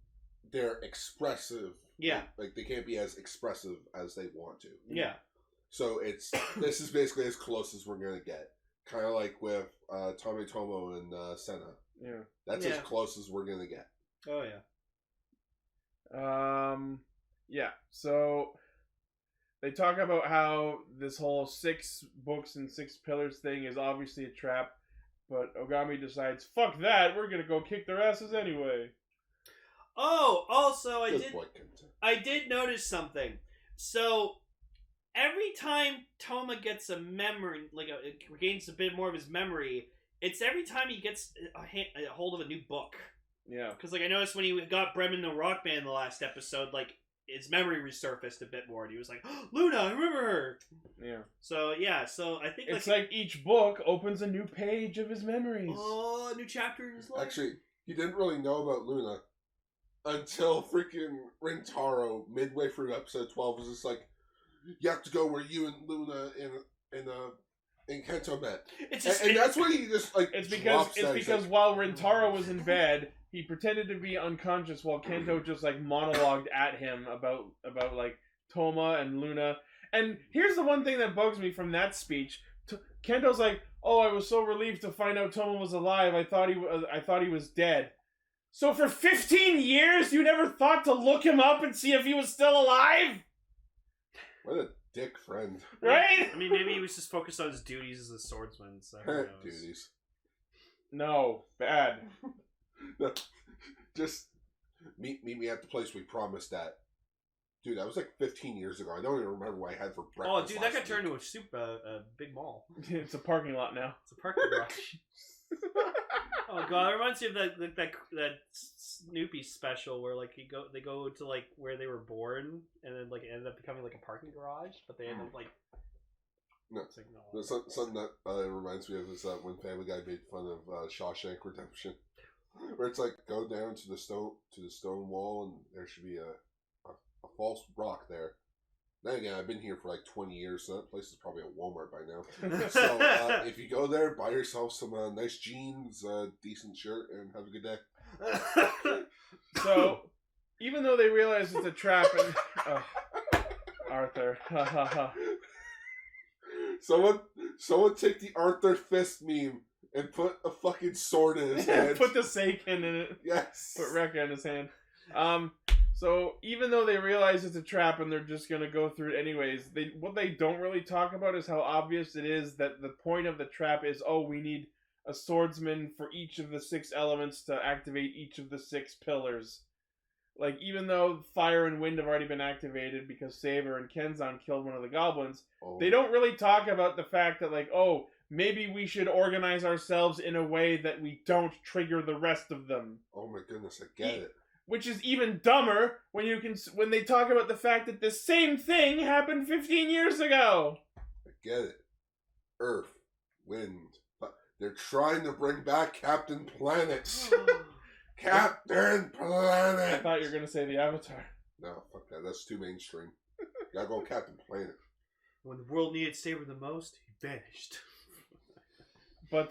their expressive. Yeah. Like, they can't be as expressive as they want to. Yeah. So this is basically as close as we're going to get. Kind of like with Tometomo and Senna. Yeah. That's as close as we're going to get. Oh, yeah. Yeah, so they talk about how this whole 6 books and 6 pillars thing is obviously a trap, but Ogami decides, fuck that, we're gonna go kick their asses anyway. Oh, also, I Good did notice something. So, every time Toma gets a memory, regains a bit more of his memory, it's every time he gets a hold of a new book. Yeah. Because, I noticed when he got Bremen the Rock Band the last episode, his memory resurfaced a bit more, and he was like, oh, Luna, I remember her! Yeah. So I think... It's like each book opens a new page of his memories. Oh, a new chapter in his life. Actually, you didn't really know about Luna until freaking Rintaro, midway through episode 12, was just like, you have to go where you and Luna and Kento met. And that's where he just like it's because while Rintaro was in bed, he pretended to be unconscious while Kento just like monologued at him about like Toma and Luna. And here's the one thing that bugs me from that speech. Kento's like, "Oh, I was so relieved to find out Toma was alive. I thought he was dead." So for 15 years, you never thought to look him up and see if he was still alive? What a dick friend. Right? I mean, maybe he was just focused on his duties as a swordsman. So who knows? Duties. No, bad. No, just meet me at the place we promised at. Dude, that was like 15 years ago. I don't even remember what I had for breakfast. Oh, dude, that got turned into a big mall. It's a parking lot now. It's a parking garage. Oh god, it reminds me of that Snoopy special where like they go to like where they were born and then like it ended up becoming like a parking garage, but they ended up like no. Like, no. Something that reminds me of is when Family Guy made fun of Shawshank Redemption, where it's like go down to the stone wall and there should be a false rock there. Then again, I've been here for like 20 years, so that place is probably a Walmart by now. So if you go there, buy yourself some nice jeans, decent shirt, and have a good day. So, even though they realize it's a trap, and Arthur, someone take the Arthur fist meme and put a fucking sword in his hand. Put the Seiken in it. Yes. Put Rekka in his hand. So even though they realize it's a trap and they're just gonna go through it anyways, what they don't really talk about is how obvious it is that the point of the trap is, we need a swordsman for each of the 6 elements to activate each of the 6 pillars. Like, even though fire and wind have already been activated because Saber and Kenzan killed one of the goblins, they don't really talk about the fact that, like, maybe we should organize ourselves in a way that we don't trigger the rest of them. Oh my goodness, I get it. Which is even dumber when they talk about the fact that the same thing happened 15 years ago. I get it. Earth, wind. They're trying to bring back Captain Planet. Captain Planet! I thought you were going to say the Avatar. No, fuck that. That's too mainstream. Gotta go Captain Planet. When the world needed Saber the most, he vanished. But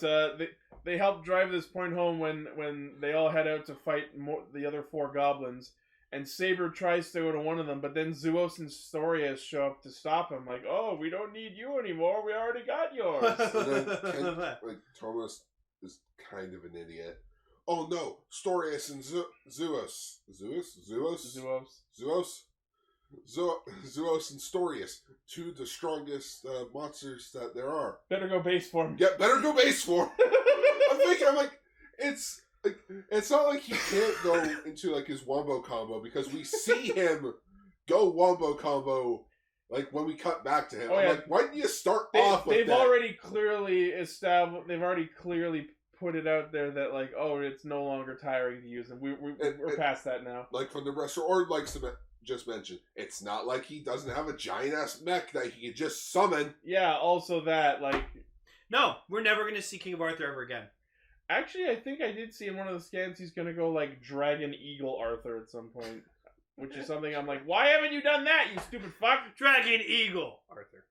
they help drive this point home when they all head out to fight the other 4 goblins, and Saber tries to go to one of them, but then Zuos and Storius show up to stop him, like, we don't need you anymore, we already got yours. And then Thomas is kind of an idiot. Oh no, Storius and Zuos and Storius, 2 of the strongest monsters that there are. Better go base form. Yeah, better go base form. I'm like, it's not like he can't go into like his wombo combo because we see him go wombo combo like when we cut back to him. Like, why didn't you start off with that? They've already clearly established. They've already clearly put it out there that like, it's no longer tiring to use them. We're past that now. Like from the wrestler, or like just mentioned, it's not like he doesn't have a giant ass mech that he can just summon. Yeah, also that, like... No, we're never going to see King of Arthur ever again. Actually, I think I did see in one of the scans he's going to go like Dragon Eagle Arthur at some point. Which is something I'm like, why haven't you done that, you stupid fuck? Dragon Eagle Arthur.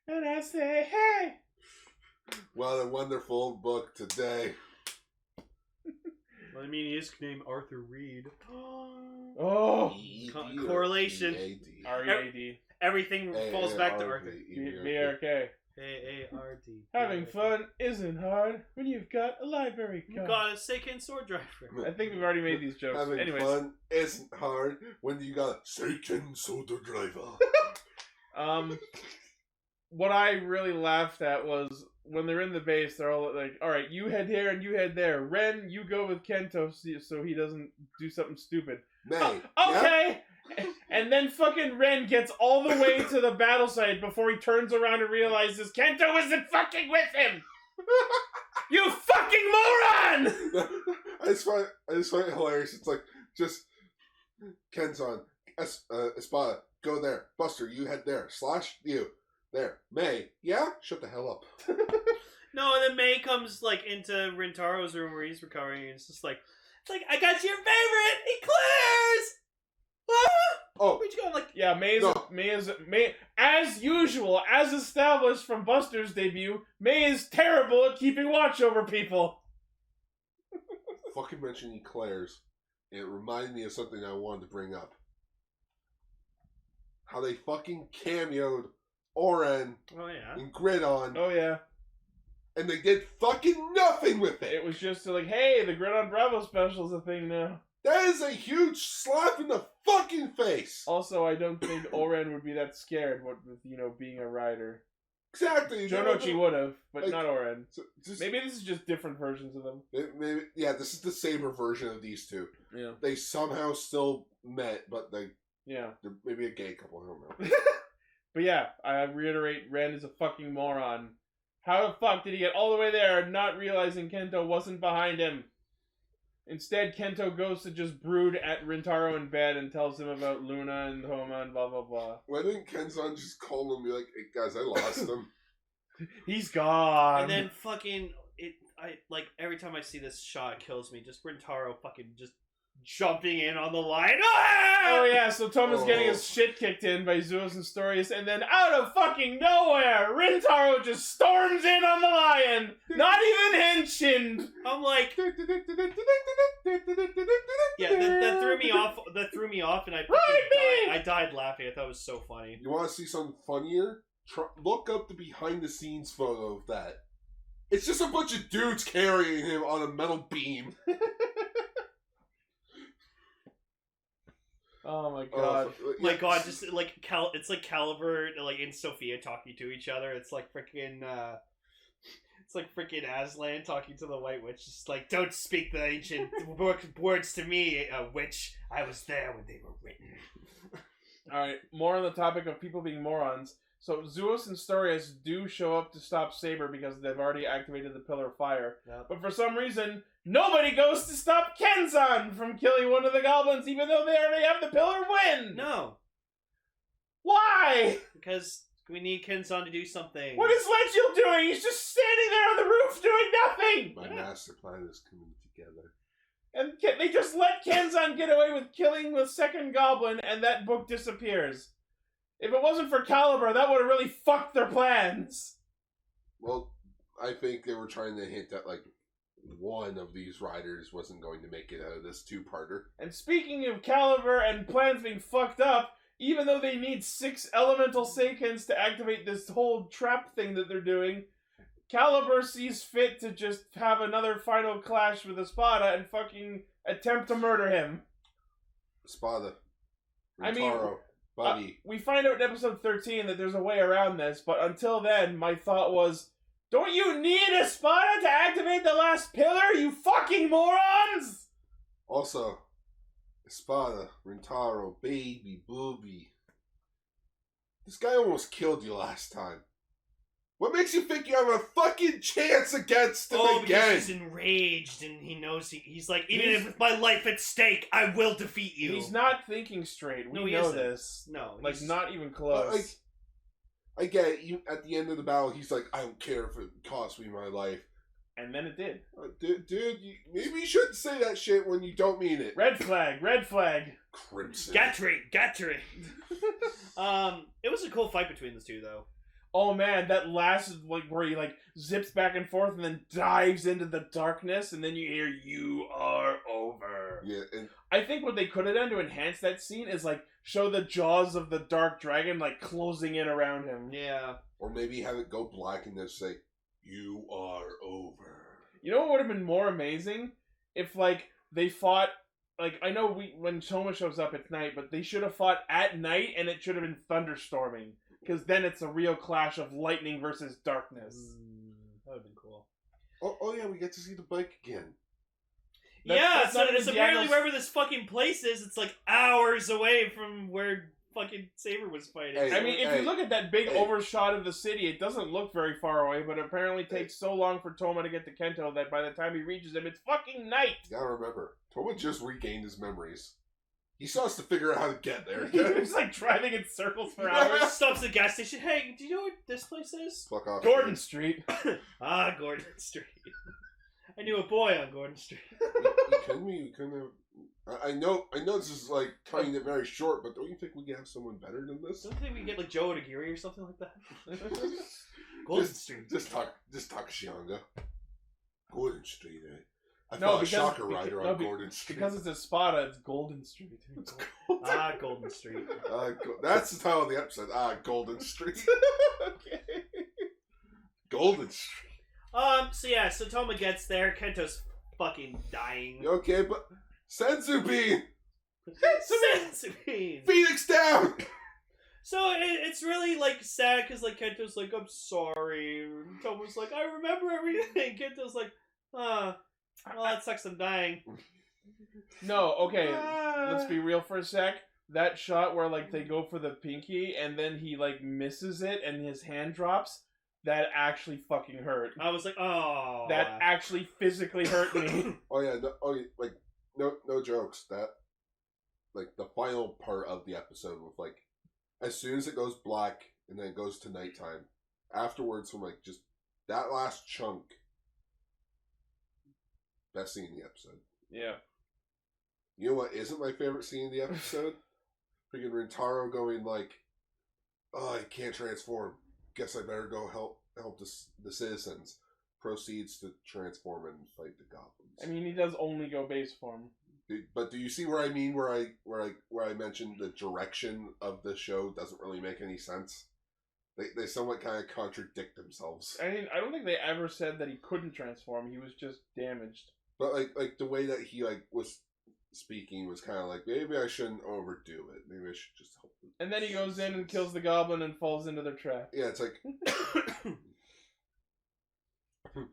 And I say, hey! What a wonderful book today. Well, I mean, he is named Arthur Reed. Correlation. R-E-A-D. Everything falls back to Arthur. B-R-K. A-A-R-D. Having fun isn't hard when you've got a library card. You've got a Seiken sword driver. I think we've already made these jokes. Having fun isn't hard when you got a Seiken sword driver. What I really laughed at was when they're in the base, they're all like, alright, you head here and you head there. Ren, you go with Kento so he doesn't do something stupid. May. Okay! Yeah? And then fucking Ren gets all the way to the battle site before he turns around and realizes Kento isn't fucking with him! You fucking moron! I just find it hilarious. It's like, just, Kenzan, Espada, go there. Buster, you head there. Slash, you. There. May, yeah? Shut the hell up. No, and then May comes, like, into Rintaro's room where he's recovering, and it's just like, It's like, I got your favorite! Eclairs! Ah! Oh, Where'd you go? I'm like, Yeah, May, as usual, as established from Buster's debut, May is terrible at keeping watch over people. fucking mention Eclairs. It reminded me of something I wanted to bring up. How they fucking cameoed Oren oh yeah. and Gridon, Oh yeah, and they did fucking nothing with it. it was just like, hey, the Grid on Bravo special is a thing now. That is a huge slap in the fucking face. Also, I don't think Oren would be that scared with being a rider. Exactly. Jonochi would have, but like, not Oren. So Maybe this is just different versions of them. maybe, yeah, this is the Saber version of these two. Yeah. They somehow still met, but they're maybe a gay couple. I don't know. But yeah, I reiterate, Ren is a fucking moron. How the fuck did he get all the way there not realizing Kento wasn't behind him? Instead, Kento goes to just brood at Rintaro in bed and tells him about Luna and Homa and blah blah blah. Why didn't Kenzan just call him and be like, hey guys, I lost him? He's gone. And then fucking, like, every time I see this shot, it kills me. Just Rintaro fucking just jumping in on the line. Ah! Oh yeah, so Toma's getting his shit kicked in by Zeus and Storius, and then out of fucking nowhere, Rintaro just storms in on the lion, not even henshined. I'm like, yeah, that threw me off. That threw me off, and I died laughing. I thought it was so funny. You want to see something funnier? Look up the behind-the-scenes photo of that. It's just a bunch of dudes carrying him on a metal beam. Oh my god. My god, just like it's like Calibur like in Sophia talking to each other. It's like freaking it's like freaking Aslan talking to the White Witch. Just like, don't speak the ancient words to me, witch. I was there when they were written. Alright, more on the topic of people being morons. So Zeus and Storius do show up to stop Saber because they've already activated the Pillar of Fire. Yep. But for some reason, nobody goes to stop Kenzan from killing one of the goblins, even though they already have the Pillar of Wind! No. Why? Because we need Kenzan to do something. What is Lechiel doing? He's just standing there on the roof doing nothing! My master plan is coming together. And they just let Kenzan get away with killing the second goblin, and that book disappears. If it wasn't for Calibur, that would have really fucked their plans. Well, I think they were trying to hint that, like, one of these riders wasn't going to make it out of this two-parter. And speaking of Calibur and plans being fucked up, even though they need 6 elemental Seikens to activate this whole trap thing that they're doing, Calibur sees fit to just have another final clash with Espada and fucking attempt to murder him. Espada. Rintaro. I mean, Buddy. we find out in episode 13 that there's a way around this, but until then, my thought was, don't you need Espada to activate the last pillar, you fucking morons? Also, Espada, Rintaro, baby, booby. This guy almost killed you last time. What makes you think you have a fucking chance against him again? Because he's enraged and he knows he's like, even if with my life at stake, I will defeat you. He's not thinking straight. We know this. No. Like, not even close. I get it. At the end of the battle, he's like, I don't care if it costs me my life. And then it did. Dude, maybe you shouldn't say that shit when you don't mean it. Red flag, red flag. Crimson. Gatry. It was a cool fight between the two, though. Oh man, that last is like where he like zips back and forth and then dives into the darkness and then you hear, you are over. Yeah, and I think what they could have done to enhance that scene is like show the jaws of the dark dragon like closing in around him. Yeah. Or maybe have it go black and then say, you are over. You know what would have been more amazing? If like they fought, like I know when Toma shows up it's night, but they should have fought at night and it should have been thunderstorming. Because then it's a real clash of lightning versus darkness. That would have been cool. Oh yeah, we get to see the bike again. That's so not even it's apparently Diablo's... wherever this fucking place is, it's like hours away from where fucking Saber was fighting. Hey, I mean, if you look at that big overshot of the city, it doesn't look very far away, but it apparently takes so long for Toma to get to Kento that by the time he reaches him, it's fucking night! You gotta remember, Toma just regained his memories. He still has to figure out how to get there. He's like driving in circles for hours. Stops at the gas station. Hey, do you know what this place is? Fuck off. Gordon Street. Gordon Street. I knew a boy on Gordon Street. You kidding me? You couldn't have... I know this is like cutting it very short, but don't you think we can have someone better than this? Don't you think we can get like Joe Odagiri or something like that? Golden Street. Just talk Shianga. Gordon Street, eh? I thought a shocker rider on Gordon Street. Because it's Espada, it's Golden Street. Golden Street. That's the title of the episode. Golden Street. Okay. Golden Street. So Toma gets there. Kento's fucking dying. Okay, but Senzu Bean! Senzu Bean! Phoenix down! So it's really like sad because like Kento's like, I'm sorry. And Tomo's like, I remember everything. Kento's like, well, that sucks. I'm dying. No, okay. Let's be real for a sec. That shot where like they go for the pinky and then he like misses it and his hand drops. That actually fucking hurt. I was like, oh. That actually physically hurt me. No jokes. That like the final part of the episode with like. As soon as it goes black and then it goes to nighttime, afterwards from like just that last chunk, best scene in the episode. Yeah. You know what isn't my favorite scene in the episode? Freaking Rintaro going like, "Oh, I can't transform. Guess I better go help the citizens." Proceeds to transform and fight the goblins. I mean, he does only go base form. But do you see where I mean? Where I mentioned the direction of the show doesn't really make any sense. They somewhat kind of contradict themselves. I mean, I don't think they ever said that he couldn't transform. He was just damaged. But like the way that he like was speaking was kind of like, maybe I shouldn't overdo it. Maybe I should just help them. And then he goes in and kills the goblin and falls into their trap. Yeah, it's like.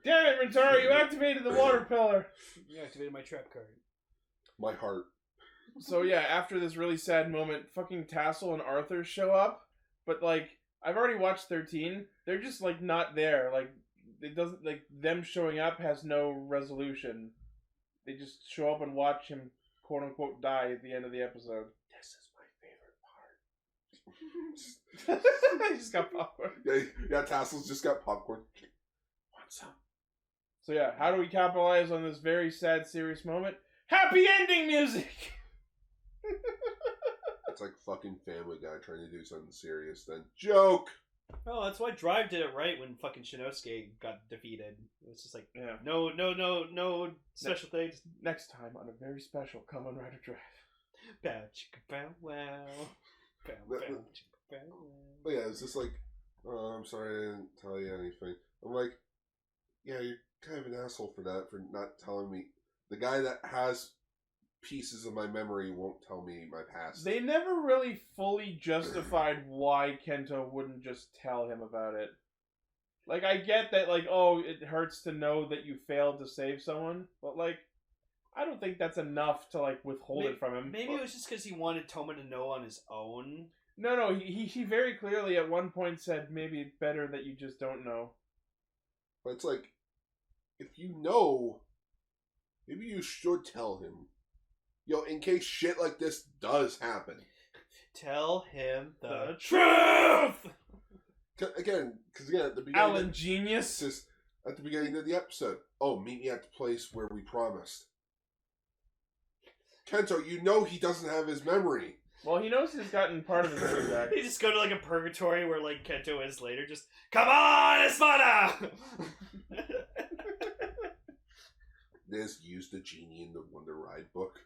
Damn it, Rintaro! You activated the water pillar. You activated my trap card. My heart. So yeah, after this really sad moment, fucking Tassel and Arthur show up, but like I've already watched 13. They're just like not there. Like it doesn't like them showing up has no resolution. They just show up and watch him quote unquote die at the end of the episode. This is my favorite part. He just got popcorn. Yeah, Tassel's just got popcorn. Want some? So yeah, how do we capitalize on this very sad, serious moment? Happy ending music! It's like fucking Family Guy trying to do something serious, then joke! Oh, that's why Drive did it right when fucking Shinosuke got defeated. It was just like, yeah. No special things. Next time on a very special Kamen Rider Drive. Bow chicka bow wow. Bow bow chicka bow wow. But yeah, it's just like, oh, I'm sorry I didn't tell you anything. I'm like, yeah, you're kind of an asshole for that, for not telling me. The guy that has pieces of my memory won't tell me my past. They never really fully justified why Kento wouldn't just tell him about it. Like, I get that, like, oh, it hurts to know that you failed to save someone, but, like, I don't think that's enough to, like, withhold it from him. Maybe it was just because he wanted Toma to know on his own. No, he very clearly at one point said, maybe it's better that you just don't know. But it's like, if you know... Maybe you should tell him. Yo, in case shit like this does happen. Tell him the truth! Again, at the beginning... Alan Genius? Just at the beginning of the episode. Oh, meet me at the place where we promised. Kento, you know he doesn't have his memory. Well, he knows he's gotten part of his memory back. They just go to like a purgatory where like Kento is later. Just, come on, Espada! This used the genie in the Wonder Ride book.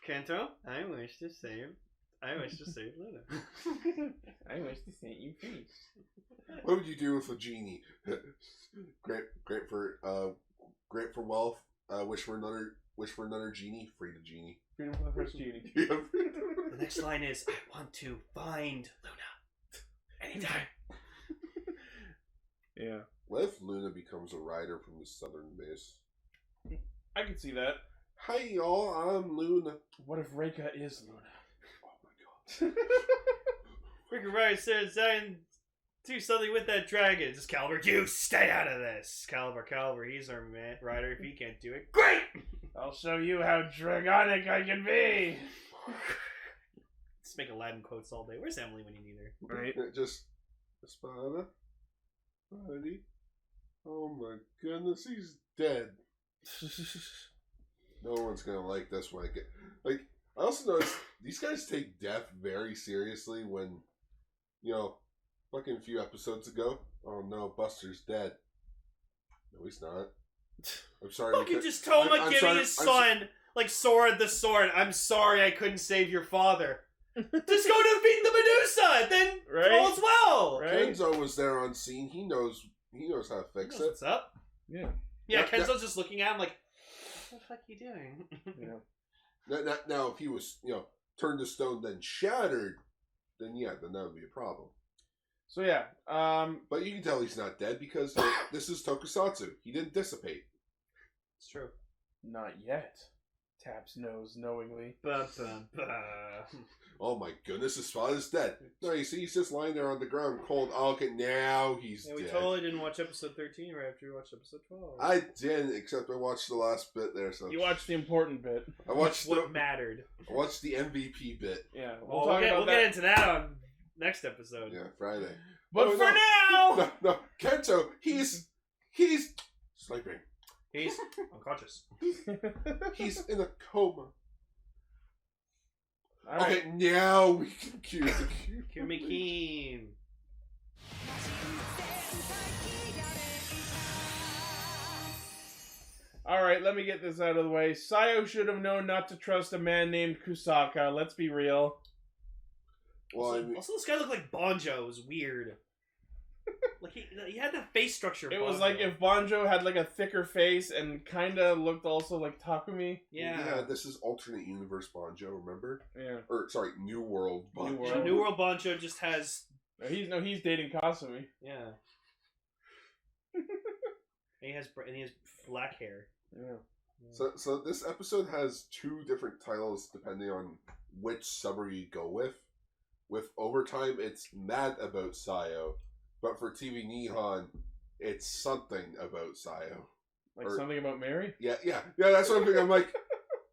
Kento, I wish to save Luna. I wish to set you free. What would you do with a genie? Great for wealth. Wish for another genie. Free the genie. Freedom for the first genie. The next line is, I want to find Luna. Anytime. Yeah. What if Luna becomes a rider from the southern base? I can see that. Hi y'all, I'm Luna. What if Reika is Luna? Oh my god. Ricky Rider says, I can do something with that dragon. Just Calibur, you stay out of this. Calibur, he's our rider. If he can't do it, great! I'll show you how dragonic I can be. Just make Aladdin quotes all day. Where's Emily when you need her? Right. Just Espada. Ready? Oh my goodness, he's dead. No one's gonna like this one. Like, I also noticed these guys take death very seriously when, fucking a few episodes ago, oh no, Buster's dead. No, he's not. I'm sorry. Fucking just Toma giving his son, like, Sword the Sword. I'm sorry I couldn't save your father. Just go defeat the Medusa, then all's well. Right? Kenzo was there on scene. He knows how to fix it. What's up? Yeah. Yeah, Kenzo's just looking at him like, what the fuck are you doing? Yeah. Now, if he was, turned to stone then shattered, then that would be a problem. So yeah, but you can tell he's not dead because this is Tokusatsu. He didn't dissipate. It's true. Not yet. Taps nose knowingly. Oh my goodness, his father's dead. No, you see, he's just lying there on the ground cold. Oh, okay, now he's dead. We totally didn't watch episode 13 right after we watched episode 12. I didn't, except I watched the last bit there. So You watched the important bit. I watched what mattered. I watched the MVP bit. Yeah, We'll get into that on next episode. Yeah, Friday. But for now, no, Kento, he's sleeping. He's unconscious. He's in a coma. All right. Okay, now we can cue the cue. Cue me keen. All right, let me get this out of the way. Sayo should have known not to trust a man named Kusaka. Let's be real. Well, Also, this guy looked like Bonjo. It was weird. Like he had the face structure. It was like if Bonjo had like a thicker face and kind of looked also like Takumi. Yeah, this is alternate universe Bonjo. Remember? Yeah. Or sorry, New World Bonjo. New World Bonjo just has. He's dating Kasumi. Yeah. and he has black hair. Yeah. So this episode has two different titles depending on which subber you go with. With Overtime, it's Mad About Sayo. But for TV Nihon, it's Something About Sayo. Like something about Mary? Yeah, that's what I'm thinking. I'm like,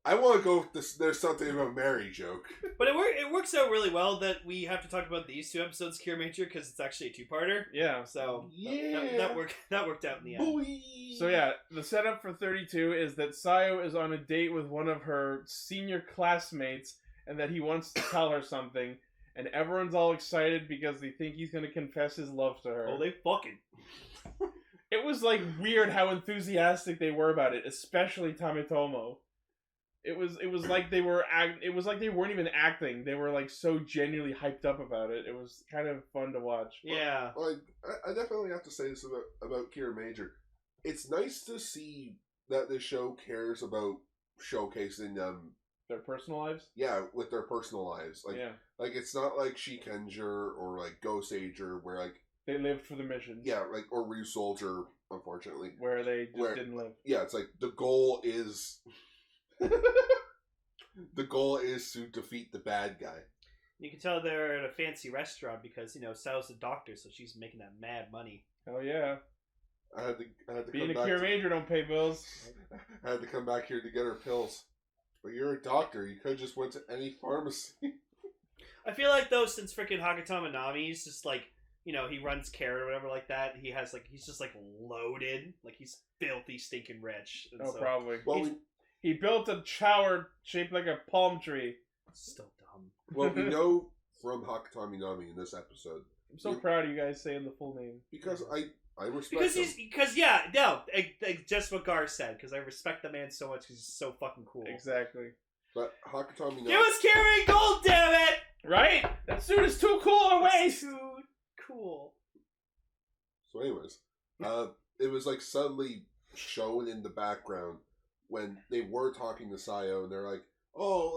I want to go with this There's Something About Mary joke. But it works out really well that we have to talk about these two episodes, Kiramager, because it's actually a two-parter. Yeah. So yeah, that worked out in the end. Boy. So yeah, the setup for 32 is that Sayo is on a date with one of her senior classmates and that he wants to tell her something. And everyone's all excited because they think he's going to confess his love to her. Oh, they fucking... It was like weird how enthusiastic they were about it, especially Tametomo. It was like they were it was like they weren't even acting. They were like so genuinely hyped up about it. It was kind of fun to watch. Yeah. Well, I definitely have to say this about Kiramager. It's nice to see that the show cares about showcasing their personal lives? Yeah, with their personal lives. Like, yeah. Like, it's not like Shikenger or, like, Ghost Ager, where, like... They lived for the mission. Yeah, like, or Ryu Soldier, unfortunately. Where they just didn't live. Yeah, it's like, the goal is... the goal is to defeat the bad guy. You can tell they're at a fancy restaurant because, Sal's a doctor, so she's making that mad money. Hell yeah. I had to Being a Kiramager don't pay bills. I had to come back here to get her pills. But you're a doctor. You could have just went to any pharmacy. I feel like, though, since freaking Hakatama Nami's just, like, he runs care or whatever like that, he's just, like, loaded. Like, he's filthy, stinking rich. And so, probably. Well, he built a tower shaped like a palm tree. Still dumb. Well, we know from Hakatami Nami in this episode. I'm so proud of you guys saying the full name. Because I respect him. Just what Gar said, because I respect the man so much because he's so fucking cool. Exactly. But Hakatami Nami... He was carrying gold, damn it! Right? That suit is too cool to waste! Too cool. So anyways, it was like suddenly shown in the background when they were talking to Sayo, and they're like, oh,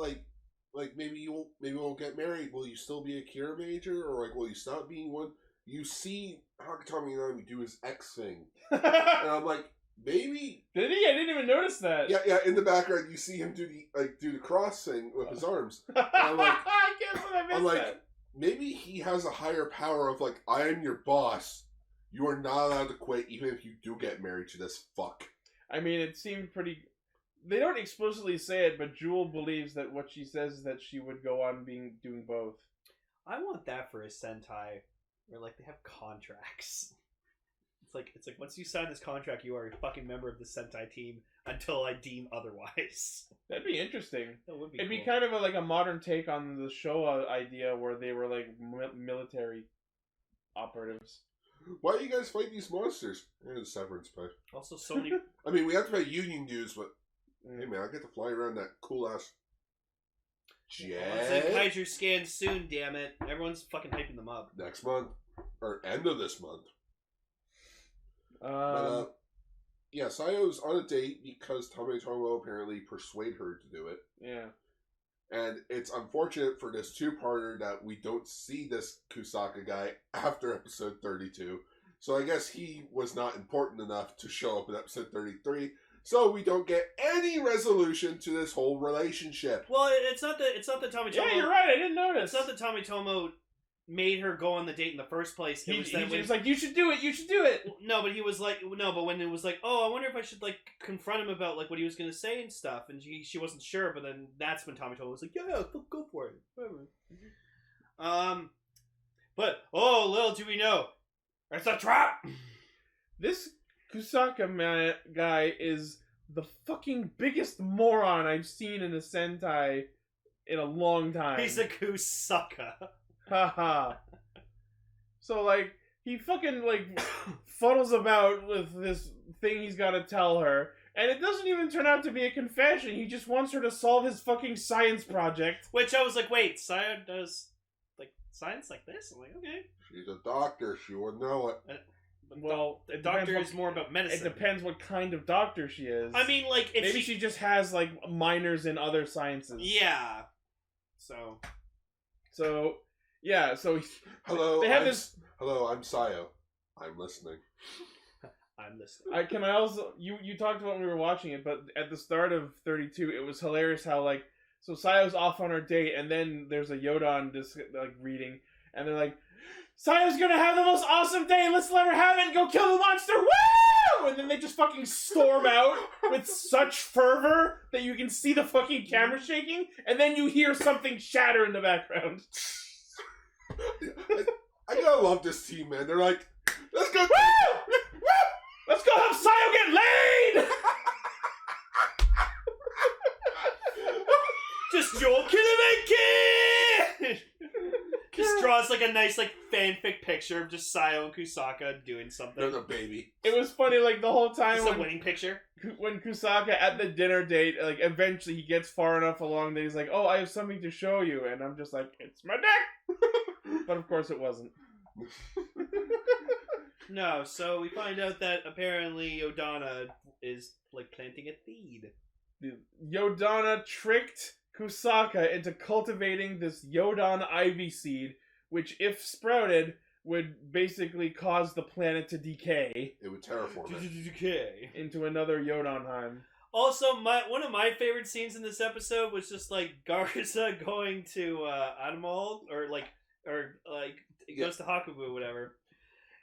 like maybe you won't get married. Will you still be a Kiramager? Or like, will you stop being one? You see Hakatami Nami do his X thing. And I'm like, maybe... Did he? I didn't even notice that. Yeah, in the background you see him do the cross thing with his arms. And I'm like, I can't believe I missed that. Maybe he has a higher power of like, I am your boss. You are not allowed to quit even if you do get married to this fuck. I mean, it seemed pretty... They don't explicitly say it, but Jewel believes that what she says is that she would go on doing both. I want that for a Sentai, where like they have contracts. It's like once you sign this contract, you are a fucking member of the Sentai team until I deem otherwise. That'd be interesting. That would be. It'd cool. be kind of like a modern take on the Showa idea where they were like military operatives. Why do you guys fight these monsters? And severance pay. Also, so many. I mean, we have to pay union dues, but hey man, I get to fly around that cool ass jet. Kaiju scans soon, damn it! Everyone's fucking hyping them up. Next month or end of this month. Yeah, Sayo's on a date because Tometomo apparently persuaded her to do it. Yeah. And it's unfortunate for this two-parter that we don't see this Kusaka guy after episode 32. So I guess he was not important enough to show up in episode 33. So we don't get any resolution to this whole relationship. Well, it's not that Tometomo. Yeah, you're right. I didn't notice. It's not that Tometomo made her go on the date in the first place. He was like, you should do it, you should do it. No, but he was like, no, but when it was like, oh, I wonder if I should like confront him about like what he was going to say and stuff, and she wasn't sure, but then that's when Tometomo was like, yeah, go for it. But oh, little do we know, it's a trap. This Kusaka guy is the fucking biggest moron I've seen in a Sentai in a long time. He's a Kusaka. Haha. So, like, he fucking, like, fuddles about with this thing he's gotta tell her, and it doesn't even turn out to be a confession. He just wants her to solve his fucking science project. Which I was like, wait, Sayo does, like, science like this? I'm like, okay. She's a doctor. She would know it. Well, the doctor is more about medicine. It depends what kind of doctor she is. I mean, like, if maybe she just has, like, minors in other sciences. Yeah. So... Yeah, so hello. They have this. Hello, I'm Sayo. I'm listening. I'm listening. Can I also? You talked about when we were watching it, but at the start of 32, it was hilarious how like so Sayo's off on her date, and then there's a Yodon reading, and they're like, Sayo's gonna have the most awesome day. Let's let her have it and go kill the monster. Woo! And then they just fucking storm out with such fervor that you can see the fucking camera shaking, and then you hear something shatter in the background. I gotta love this team, man. They're like, let's go. Woo! Let's go help Sayo get laid! Just Joel Kinameki! Just draws like a nice like fanfic picture of just Sayo and Kusaka doing something. There's a baby. It was funny, like the whole time It's a winning picture. When Kusaka at the dinner date, like eventually he gets far enough along that he's like, "Oh, I have something to show you," and I'm just like, "It's my dick." But of course it wasn't. No, so we find out that apparently Yodana is like planting a seed. Yodana tricked Kusaka into cultivating this Yodon ivy seed, which, if sprouted, would basically cause the planet to decay. It would terraform it. Decay Into another Yodonheim. Also, one of my favorite scenes in this episode was just like Garza going to Animal or it goes to Hakubu, whatever,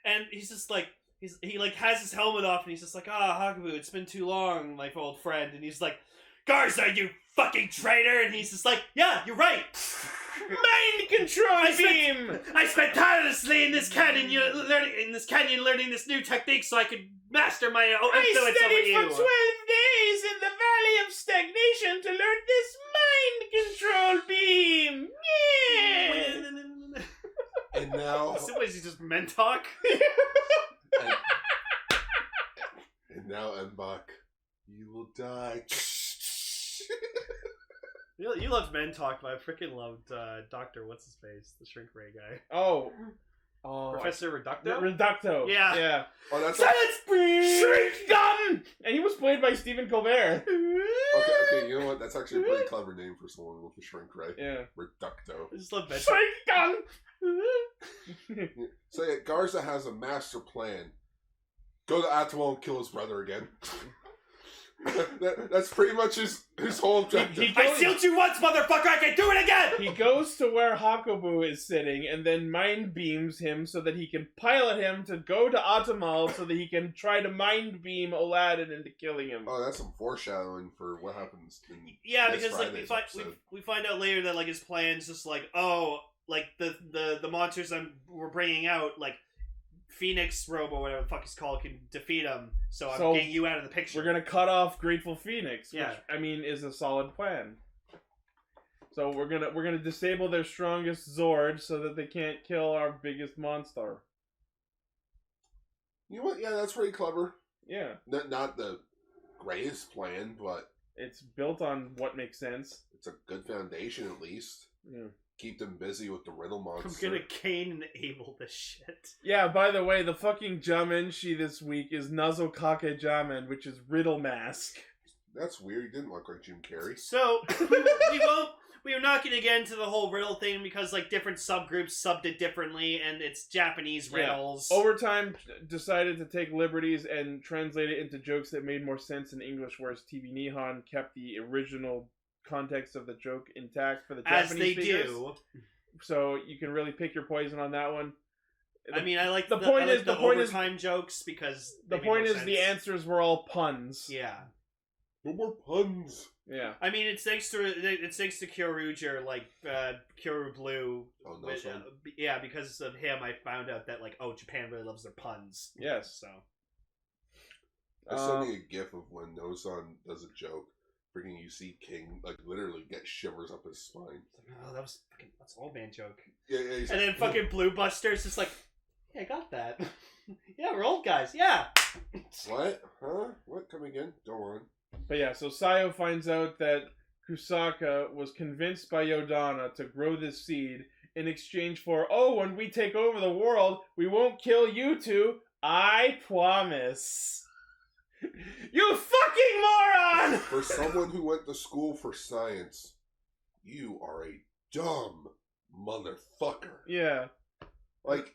and he's just like he like has his helmet off and he's just like, Hakubu, it's been too long, my old friend, and he's like, Garza, you fucking traitor, and he's just like, yeah, you're right. Mind control beam. I spent tirelessly in this canyon learning this new technique so I could master my own influence over you. I studied for 12 days in the Valley of Stagnation to learn this mind control beam. Yeah. And now... So what, is he just Mentalk? and now, Mbach, you will die. You loved Mentalk, but I freaking loved Dr. What's-His-Face, the Shrink Ray guy. Oh, Professor Reducto? Reducto. Yeah. Oh, that's Shrink Gun! And he was played by Stephen Colbert. Okay, you know what? That's actually a pretty clever name for someone with a shrink ray. Yeah. Reducto. I just love Mentalk. Shrink Gun! So yeah, Garza has a master plan. Go to Atomo and kill his brother again. That's pretty much his whole objective. I sealed you once, motherfucker! I can do it again! He goes to where Hakubu is sitting and then mind beams him so that he can pilot him to go to Atamal so that he can try to mind beam Aladdin into killing him. Oh, that's some foreshadowing for what happens in because like we find out later that like his plan's just like, oh, like the monsters we're bringing out, like Phoenix Robo, whatever the fuck he's called, can defeat him. So I'm getting you out of the picture. We're gonna cut off Grateful Phoenix, which Yeah. I mean is a solid plan. So we're gonna disable their strongest Zord so that they can't kill our biggest monster. You know what? Yeah, that's pretty clever. Yeah. Not the greatest plan, but It's built on what makes sense. it's a good foundation at least. Yeah. Keep them busy with the riddle monster. I'm gonna Kane enable this shit. Yeah, by the way, the fucking Jamenshi this week is Nazokake Jamen, which is Riddle Mask. That's weird. He didn't look like Jim Carrey. So we are not going to get into the whole riddle thing because like different subgroups subbed it differently, and it's Japanese riddles. Yeah. Overtime decided to take liberties and translate it into jokes that made more sense in English, whereas TV Nihon kept the original context of the joke intact for the Japanese as they speakers. do. So you can really pick your poison on that one. I mean, I like the point is overtime jokes because the point is the answers were all puns. Yeah. No more puns. Yeah. I mean, it's thanks to Kyoruger, like Kyoru Blue. Oh no, son. Yeah, because of him, I found out that like, Japan really loves their puns. Yes. So. I sent me a gif of when Nozan does a joke. Freaking, you see King like literally get shivers up his spine. Oh, that's an old man joke. Yeah. And then fucking Blue Buster's just like, yeah, I got that. Yeah, we're old guys. Yeah. What? Huh? What? Come again? Go on. But yeah, so Sayo finds out that Kusaka was convinced by Yodana to grow this seed in exchange for, when we take over the world, we won't kill you two. I promise. You fucking moron! For someone who went to school for science, you are a dumb motherfucker. Yeah. Like,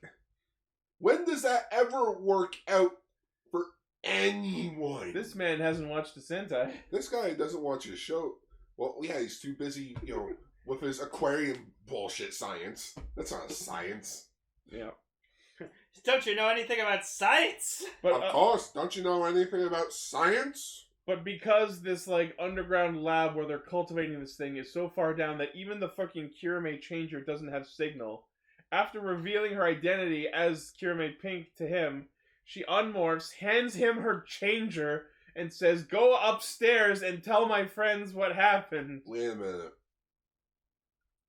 when does that ever work out for anyone? This man hasn't watched the Sentai. This guy doesn't watch his show. Well, yeah, he's too busy, with his aquarium bullshit science. That's not science. Yeah. Don't you know anything about science? But, of course, don't you know anything about science? But because this, underground lab where they're cultivating this thing is so far down that even the fucking Kirame changer doesn't have signal, after revealing her identity as Kirame Pink to him, she unmorphs, hands him her changer, and says, "Go upstairs and tell my friends what happened." Wait a minute.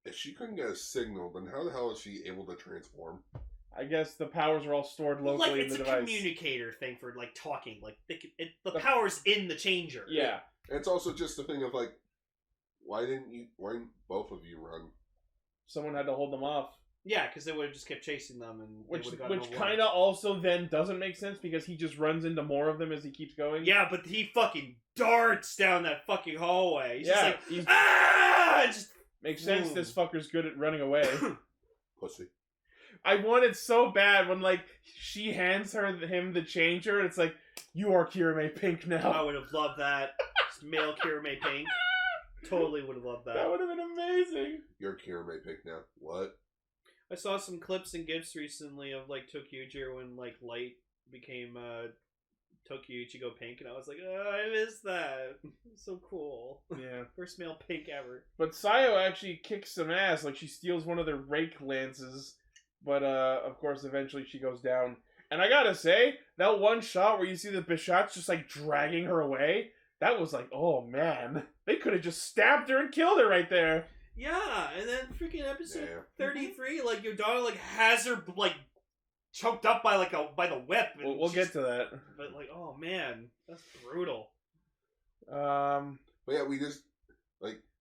If she couldn't get a signal, then how the hell is she able to transform? I guess the powers are all stored locally in the device. It's a communicator thing for, talking. The power's in the changer. Yeah. And it's also just a thing of, why didn't both of you run? Someone had to hold them off. Yeah, because they would have just kept chasing them, and which kind of also then doesn't make sense because he just runs into more of them as he keeps going. Yeah, but he fucking darts down that fucking hallway. He's just like, he's... ah! Just makes sense. This fucker's good at running away. Pussy. I wanted so bad when she hands him the changer, and it's like, you are Kirame Pink now. I would have loved that. Just male Kirame Pink. Totally would have loved that. That would have been amazing. You're Kirame Pink now. What? I saw some clips and gifs recently of Tokyuger when Light became Tokyo Ichigo Pink, and I was like, oh, I miss that. So cool. Yeah. First male Pink ever. But Sayo actually kicks some ass. She steals one of their rake lances, but of course eventually she goes down. And I gotta say, that one shot where you see the Bishots just dragging her away, that was oh man, they could have just stabbed her and killed her right there. Yeah, and then freaking episode 33, Yodana has her choked up by by the whip. We'll get to that. But oh man, that's brutal. But yeah, we just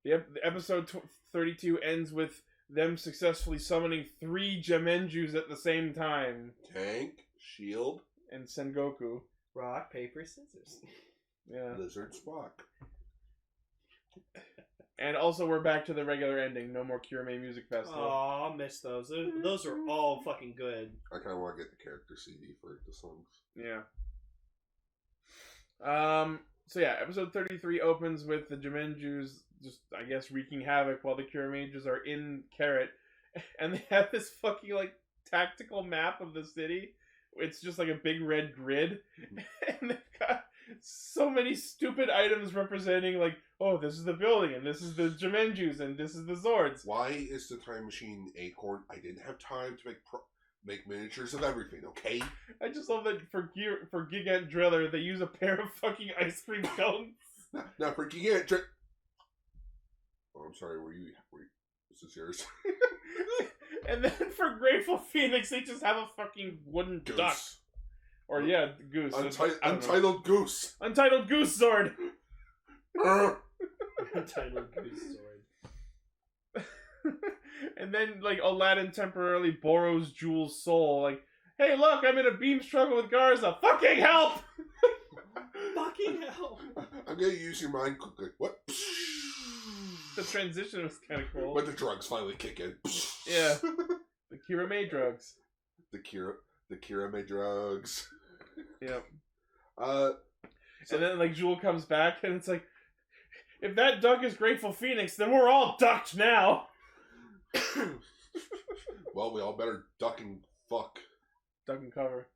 the episode 32 ends with them successfully summoning 3 Jamenjus at the same time. Tank, Shield, and Sengoku. Rock, paper, scissors. Yeah. Lizard, Spock. And also, we're back to the regular ending. No more Kirame Music Festival. Oh, I miss those. Those are all fucking good. I kind of want to get the character CD for the songs. Yeah. So yeah, episode 33 opens with the Jamenjus just, I guess, wreaking havoc while the Kiramagers are in Carrot. And they have this fucking, tactical map of the city. It's just a big red grid. And they've got so many stupid items representing, this is the building, and this is the Jamenjus, and this is the Zords. Why is the time machine Acorn? I didn't have time to make miniatures of everything, okay? I just love that for Gigant Driller, they use a pair of fucking ice cream cones. Now for Gigant Oh, I'm sorry, were you is this yours? And then for Grateful Phoenix, they just have a fucking wooden Goose. duck. Or, yeah, goose. Untitled Goose. Untitled Goose Sword. Untitled Goose Sword. And then, like, Aladdin temporarily borrows Jewel's soul. Like, hey, look, I'm in a beam struggle with Garza. Fucking help! Fucking hell. I'm gonna use your mind quickly. What? The transition was kind of cool. When the drugs finally kick in. Yeah. The Kiramager drugs. The Kiramager drugs. Yep. So and then, like, Jewel comes back, and it's like, if that duck is Grateful Phoenix, then we're all ducked now. well, we all better duck and fuck. Duck and cover.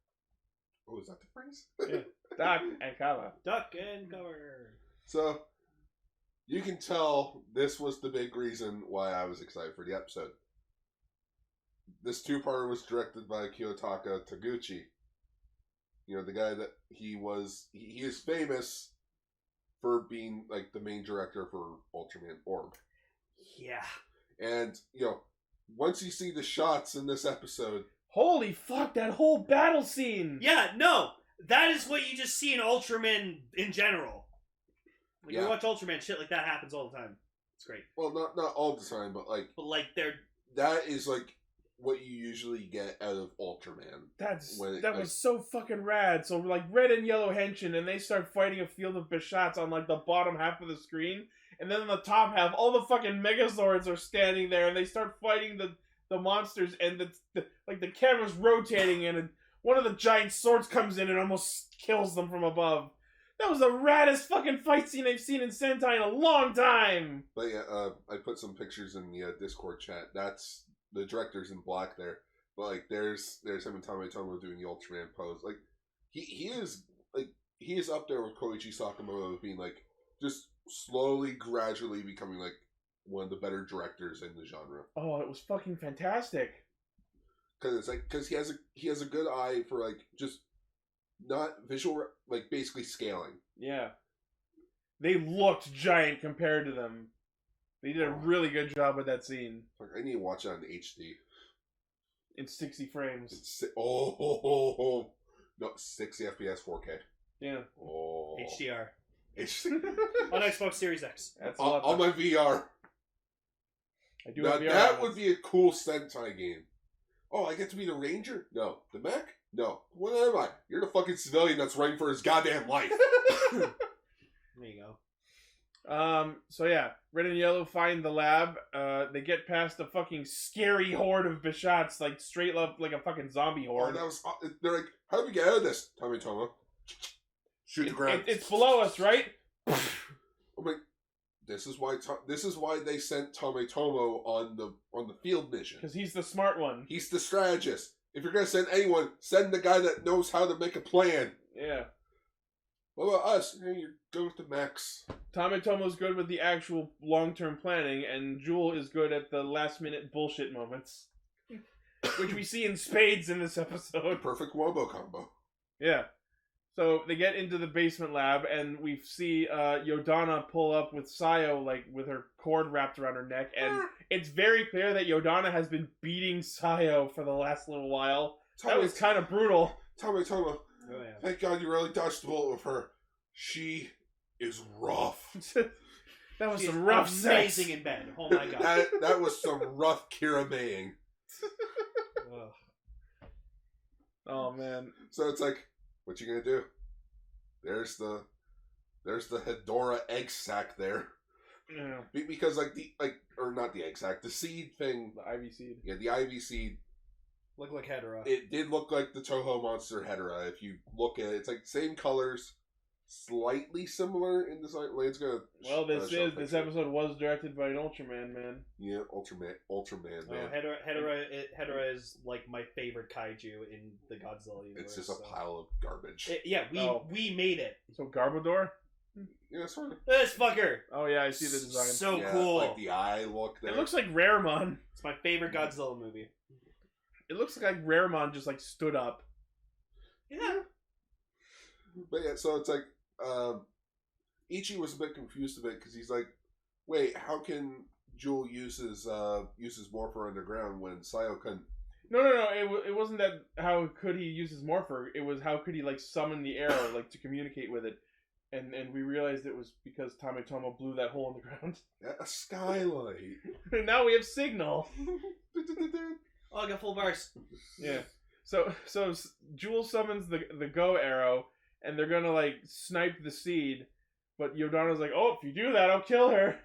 Oh, is that the phrase? Yeah. Duck and cover. Duck and cover. So, you can tell this was the big reason why I was excited for the episode. This two-parter was directed by Kiyotaka Taguchi. You know, the guy that he is famous for being, like, the main director for Ultraman Orb. Yeah. And, you know, once you see the shots in this episode... Holy fuck, that whole battle scene! Yeah, no! That is what you just see in Ultraman in general. Like, you watch Ultraman, shit like that happens all the time. It's great. Well, not all the time, but, like... But, like, they're... That is, like, what you usually get out of Ultraman. That was so fucking rad. So, like, red and yellow henshin, and they start fighting a field of Bishots on, like, the bottom half of the screen. And then on the top half, all the fucking Megazords are standing there, and they start fighting the monsters, and the camera's rotating, and one of the giant swords comes in and almost kills them from above. That was the raddest fucking fight scene I've seen in Sentai in a long time! But yeah, I put some pictures in the Discord chat. That's the director's in black there. But like, there's him and Tommy doing the Ultraman pose. Like, he is up there with Koichi Sakamoto being like, just slowly, gradually becoming like one of the better directors in the genre. Oh, it was fucking fantastic. Because he has a good eye for like just not visual, like basically scaling. Yeah, they looked giant compared to them. They did a really good job with that scene. Like, I need to watch that in HD. In 60 frames. No, 60 FPS 4K. Yeah. Oh. HDR. On On Xbox Series X. That's on my VR. I do Now, have VR. that would be a cool Sentai game. Oh, I get to be the Ranger? No. The mech? No. What am I? You're the fucking civilian that's running for his goddamn life. There you go. So yeah, red and yellow find the lab. They get past the fucking scary horde of Bishots, like straight up like a fucking zombie horde. They're like, how do we get out of this, Tommy Tomo? Shoot the ground. It's below us, right? I'm like, this is why they sent Tommy Tomo on the field mission. Because he's the smart one. He's the strategist. If you're gonna send anyone, send the guy that knows how to make a plan. Yeah. What about us? You go with the mechs. Tomatomo's good with the actual long-term planning, and Jewel is good at the last-minute bullshit moments. Which we see in spades in this episode. Perfect wombo combo. Yeah. So they get into the basement lab, and we see Yodana pull up with Sayo, like, with her cord wrapped around her neck, and it's very clear that Yodana has been beating Sayo for the last little while. That was kind of brutal. Tommy Oh, yeah. thank God you really dodged the bullet with her. She is rough. That was She's some rough sex. amazing in bed. Oh my god. that was some rough Kiramager. Oh man. So it's like, what you gonna do? There's the Hedora egg sac there. Yeah. Because not the egg sac, the seed thing. The Ivy Seed. Yeah, the Ivy Seed. Look like Hedora. It did look like the Toho monster Hedora. If you look at it, it's like same colors, slightly similar in design. Lane's gonna. Well, this episode was directed by an Ultraman man. Yeah, Ultraman man. Hedora is like my favorite kaiju in the Godzilla universe. It's just a pile of garbage. We made it. So Garbodor? Yeah, sort of. This fucker. Oh yeah, I see the design. So cool. Like the eye look there. It looks like Raremon. It's my favorite Godzilla movie. It looks like Raremon just like stood up. Yeah. But yeah, so it's like Ichi was a bit confused a bit because he's like, wait, how can Jewel use his Morpher underground when Sayo couldn't? No. It wasn't that how could he use his Morpher. It was how could he like summon the arrow like to communicate with it. And we realized it was because Tametomo blew that hole in the ground. Yeah, a skylight. And now we have signal. Oh, I got full bars. Yeah. So Jewel summons the Go arrow, and they're gonna like snipe the seed, but Yodano's like, oh, if you do that, I'll kill her.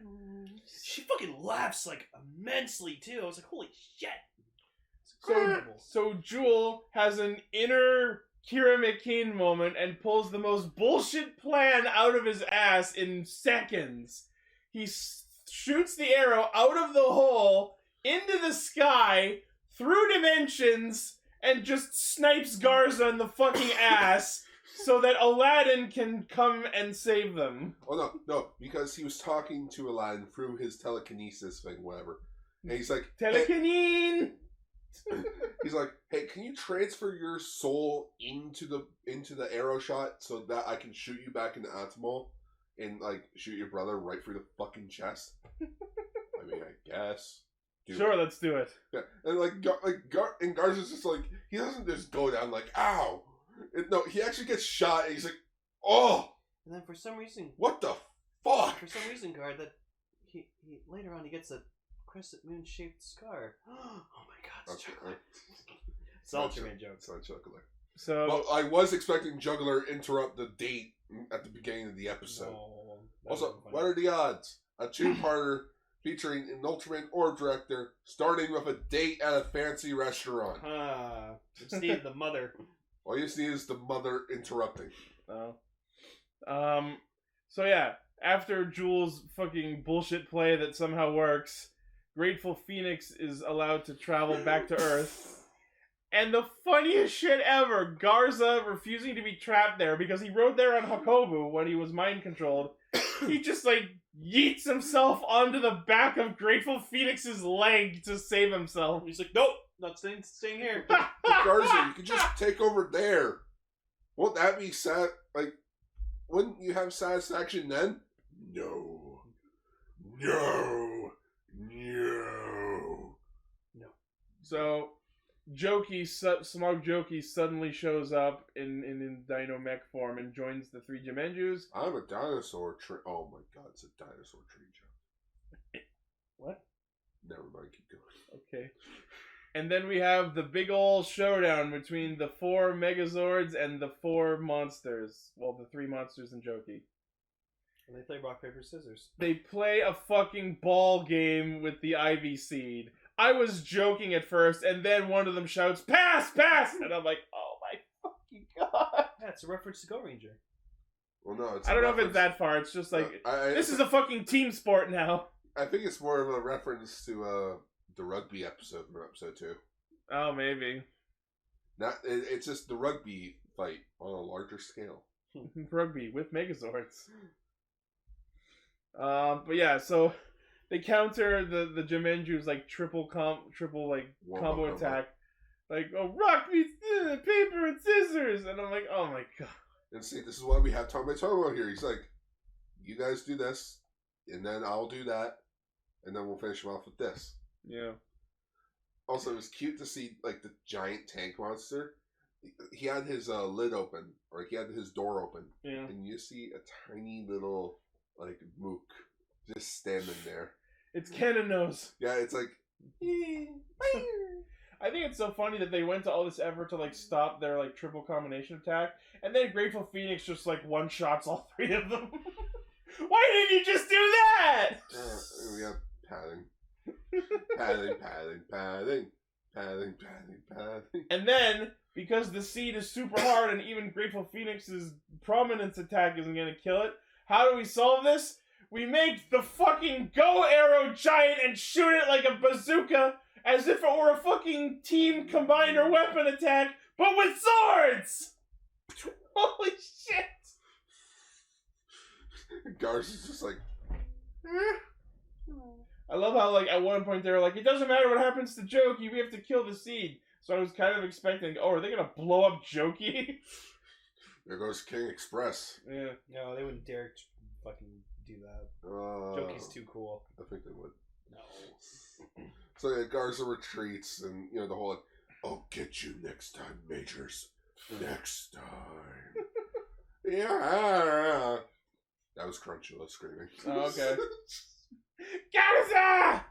She fucking laughs like immensely too. I was like, holy shit. It's incredible. So Jewel has an inner Kiramager moment and pulls the most bullshit plan out of his ass in seconds. He shoots the arrow out of the hole into the sky through dimensions and just snipes Garza in the fucking ass so that Aladdin can come and save them. Oh no, because he was talking to Aladdin through his telekinesis thing, whatever. And he's like, Telekinine! He's like, hey, can you transfer your soul into the arrow shot so that I can shoot you back into Atomo and like shoot your brother right through the fucking chest? I mean, I guess. Sure, let's do it. Yeah, and and Garza's just like, he doesn't just go down like, ow. No, he actually gets shot and he's like, oh. And then for some reason, what the fuck? For some reason, Guard, that he later on he gets a crescent moon shaped scar. Oh my god, it's chocolate. It's Ultraman joke. It's not Juggler. So well, I was expecting Juggler interrupt the date at the beginning of the episode. No, also, what are the odds? A two-parter featuring an Ultraman orb director starting with a date at a fancy restaurant. Just needed the mother. All you just need is the mother interrupting. Oh. So yeah, after Jewel's fucking bullshit play that somehow works, Grateful Phoenix is allowed to travel back to Earth. And the funniest shit ever, Garza refusing to be trapped there because he rode there on Hakobu when he was mind controlled. He just like yeets himself onto the back of Grateful Phoenix's leg to save himself. He's like, nope, not staying here. But Garza, you could just take over there. Won't that be sad? Like, wouldn't you have satisfaction then? No. So, Smog Jokey suddenly shows up in Dino Mech form and joins the three Jimenjus. I'm a dinosaur tree. Oh my god, it's a dinosaur tree joke. What? Never mind, keep going. Okay. And then we have the big ol' showdown between the 4 Megazords and the 4 monsters. Well, the 3 monsters and Jokey. And they play rock, paper, scissors. They play a fucking ball game with the Ivy Seed. I was joking at first, and then one of them shouts, "Pass! Pass!" And I'm like, oh my fucking god. Yeah, it's a reference to Go Ranger. Well, no, I don't know if it's that far. It's just like, this is a fucking team sport now. I think it's more of a reference to the rugby episode from episode 2. Oh, maybe. It's just the rugby fight on a larger scale. Rugby with Megazords. But yeah, so they counter the Jimenju's like triple like combo attack. Like, oh, rock meets paper and scissors, and I'm like, oh my god. And see, this is why we have Tametomo here. He's like, you guys do this, and then I'll do that, and then we'll finish him off with this. Yeah. Also, it was cute to see like the giant tank monster. He had his lid open, or he had his door open, and you see a tiny little like mook just standing there. It's Cannon Nose. Yeah, it's like. I think it's so funny that they went to all this effort to like stop their like triple combination attack, and then Grateful Phoenix just like one shots all 3 of them. Why didn't you just do that? We have padding. padding. And then, because the seed is super hard and even Grateful Phoenix's prominence attack isn't gonna kill it, how do we solve this? We make the fucking Go Arrow giant and shoot it like a bazooka as if it were a fucking team combiner weapon attack, but with swords! Holy shit! Garza's just like... I love how, like, at one point they were like, it doesn't matter what happens to Jokey, we have to kill the seed. So I was kind of expecting, are they gonna blow up Jokey? There goes King Express. Yeah. No, they wouldn't dare fucking do that. Jokey's too cool. I think they would. No. So yeah, Garza retreats, and the whole like, "I'll get you next time, Majors. Next time." Yeah. That was Crunchula screaming. Oh, okay. Garza!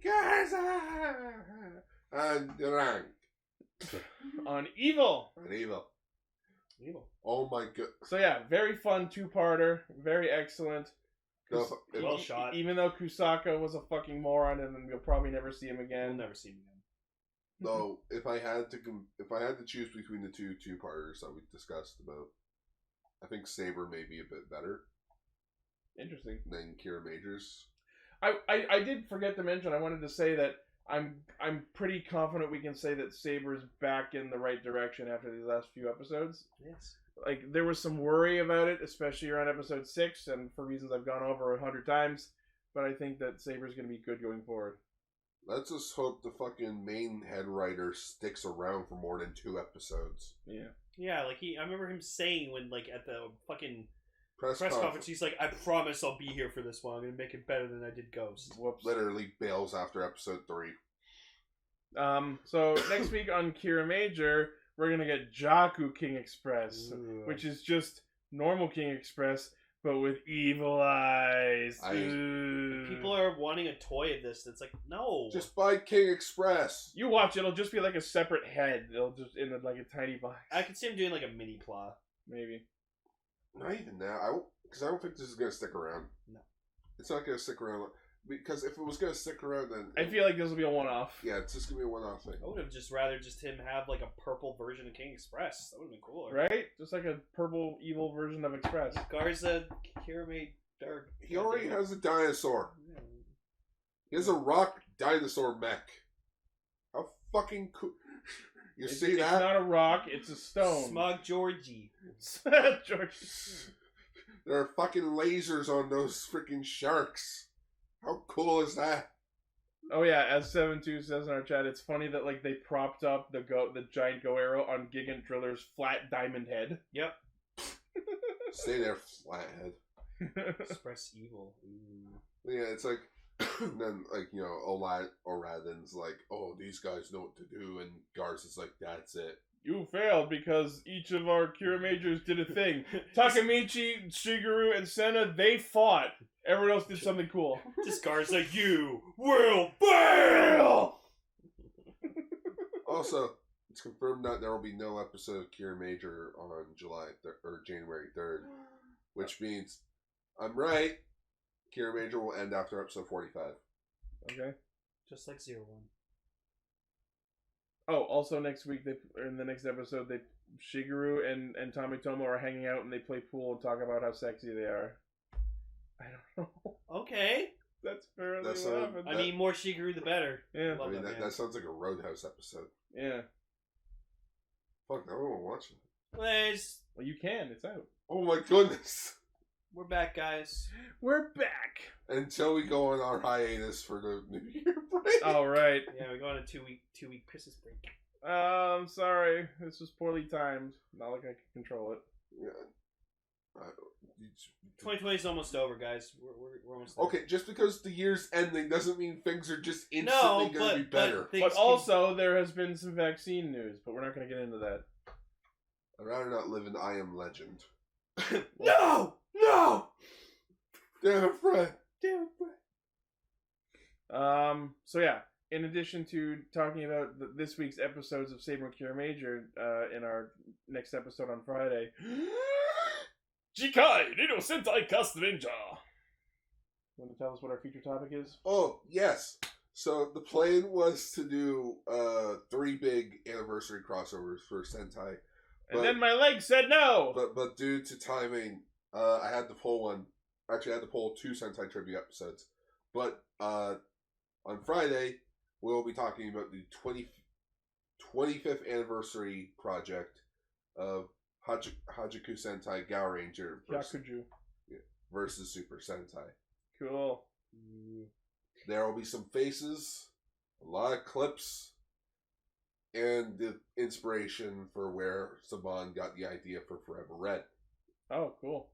Garza! And rank. On Evil. And evil. Evil. Oh my god. So yeah, very fun two-parter. Very excellent. No, Well shot. Even though Kusaka was a fucking moron, and then we'll probably never see him We'll again. never see him again. No, if I had to choose between the two-parters that we discussed about, I think Saber may be a bit better Interesting. than Kiramager's. I did forget to mention. I wanted to say that I'm pretty confident we can say that Saber's back in the right direction after these last few episodes. Yes. Like, there was some worry about it, especially around episode 6, and for reasons I've gone over 100 times. But I think that Saber's going to be good going forward. Let's just hope the fucking main head writer sticks around for more than 2 episodes. Yeah. Yeah, like I remember him saying when, like, at the fucking Press press conference. conference, he's like, "I promise I'll be here for this one. I'm gonna make it better than I did Ghost." Whoops. Literally bails after episode 3. So next week on Kiramager, we're gonna get Jaku King Express, Ooh. which is just normal King Express, but with evil eyes. Ooh. People are wanting a toy of this. That's like, no. Just buy King Express. You watch, it'll just be like a separate head. It'll just in like a tiny box. I could see him doing like a mini plot. Maybe. Not even now. Because I don't think this is going to stick around. No. It's not going to stick around. Because if it was going to stick around, then... I feel like this will be a one-off. Yeah, it's just going to be a one-off thing. I would have just rather just him have like a purple version of King Express. That would have been cooler. Right? Just like a purple evil version of Express. Garza, Kiramager. He already has a dinosaur. He has a rock dinosaur mech. How fucking cool... You see It's that? not a rock, it's a stone. Smug Georgie. George. There are fucking lasers on those freaking sharks. How cool is that? Oh yeah, as 72 says in our chat, it's funny that like they propped up the giant Go Arrow on Gigant Driller's flat diamond head. Yep. Stay there, flathead. Express Evil. Ooh. Yeah, it's like, then, like, Oradin's like, oh, these guys know what to do, and Garza's like, that's it. You failed because each of our Kiramagers did a thing. Takemichi, Shigeru, and Senna, they fought. Everyone else did something cool. Just Garza, you will fail! Also, it's confirmed that there will be no episode of Kiramager on January 3rd, which means, I'm right, Kiramager will end after episode 45. Okay. Just like 01. Oh, also next week, in the next episode, Shigeru and Tomitomo are hanging out and they play pool and talk about how sexy they are. I don't know. Okay. That's fairly That's what not- happened. I mean, more Shigeru the better. Yeah. I Love mean, that, man. that sounds like a Roadhouse episode. Yeah. Fuck, I don't want to watch it. Anyways, Well, you can. It's out. Oh my goodness! we're back, guys. We're back. Until we go on our hiatus for the New Year break. All right. Yeah, we're going on a two-week Christmas break. I'm sorry. This was poorly timed. Not like I can control it. Yeah. 2020 is almost over, guys. We're almost there. Okay, just because the year's ending doesn't mean things are just instantly No, going to be better. things But can- also, there has been some vaccine news, but we're not going to get into that. I'd rather not live in I Am Legend. No! No! Damn it, Fred. Damn it. So yeah, in addition to talking about this week's episodes of Saber and Kiramager, in our next episode on Friday, Jikai Nido Sentai Castranger. Want to tell us what our feature topic is? Oh, yes. So the plan was to do 3 big anniversary crossovers for Sentai. And then my leg said no! But due to timing, I had to pull one. Actually, I had to pull 2 Sentai tribute episodes. But on Friday, we'll be talking about the 25th anniversary project of Hajaku Sentai Gao Ranger versus Super Sentai. Cool. There will be some faces, a lot of clips, And the inspiration for where Saban got the idea for Forever Red. Oh, cool.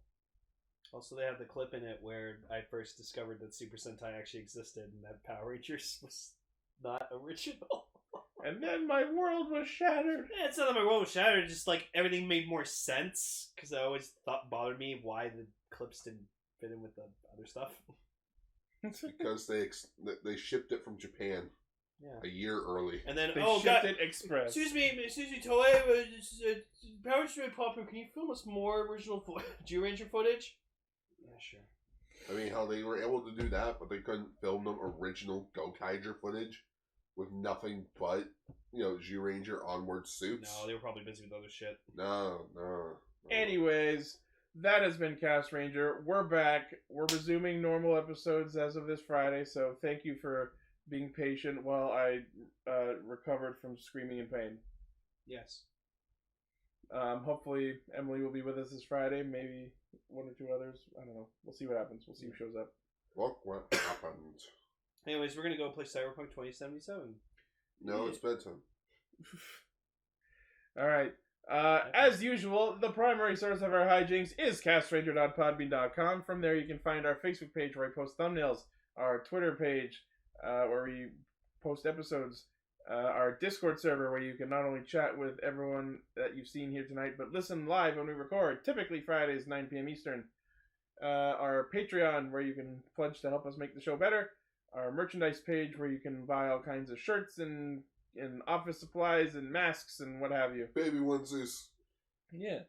Also, they have the clip in it where I first discovered that Super Sentai actually existed and that Power Rangers was not original. And then my world was shattered. Yeah, it's not that my world was shattered, just like everything made more sense, because I always thought bothered me why the clips didn't fit in with the other stuff. Because they shipped it from Japan a year early. And then, They oh shipped god, it express. excuse me, Toei, Power Rangers really popular. Can you film us more original G-Ranger footage? Yeah, sure. I mean, how they were able to do that, but they couldn't film them original Gokaiger footage with nothing but, G-Ranger onward suits. No, they were probably busy with other shit. No. Anyways, that has been Castranger. We're back. We're resuming normal episodes as of this Friday, so thank you for being patient while I recovered from screaming in pain. Yes. Hopefully Emily will be with us this Friday, maybe one or two others. I don't know. We'll see what happens. We'll see who shows up. Look what happened. Anyways, we're going to go play Cyberpunk 2077. No, it's bedtime. Alright. As usual, the primary source of our hijinks is castranger.podbean.com. From there you can find our Facebook page where I post thumbnails, our Twitter page where we post episodes, our Discord server where you can not only chat with everyone that you've seen here tonight, but listen live when we record, typically Fridays, 9 p.m. Eastern. Our Patreon where you can pledge to help us make the show better. Our merchandise page where you can buy all kinds of shirts and office supplies and masks and what have you. Baby onesies. Yeah.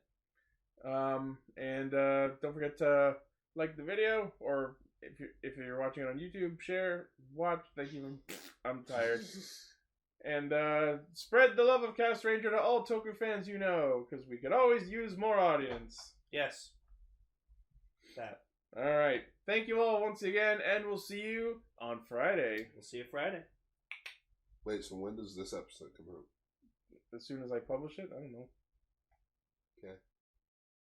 And don't forget to like the video, or if you're watching it on YouTube, share, watch. Thank you. I'm tired. And spread the love of Castranger to all Toku fans you know, because we could always use more audience. Yes. That. All right. Thank you all once again, and we'll see you on Friday. We'll see you Friday. Wait, so when does this episode come out? As soon as I publish it, I don't know. Okay.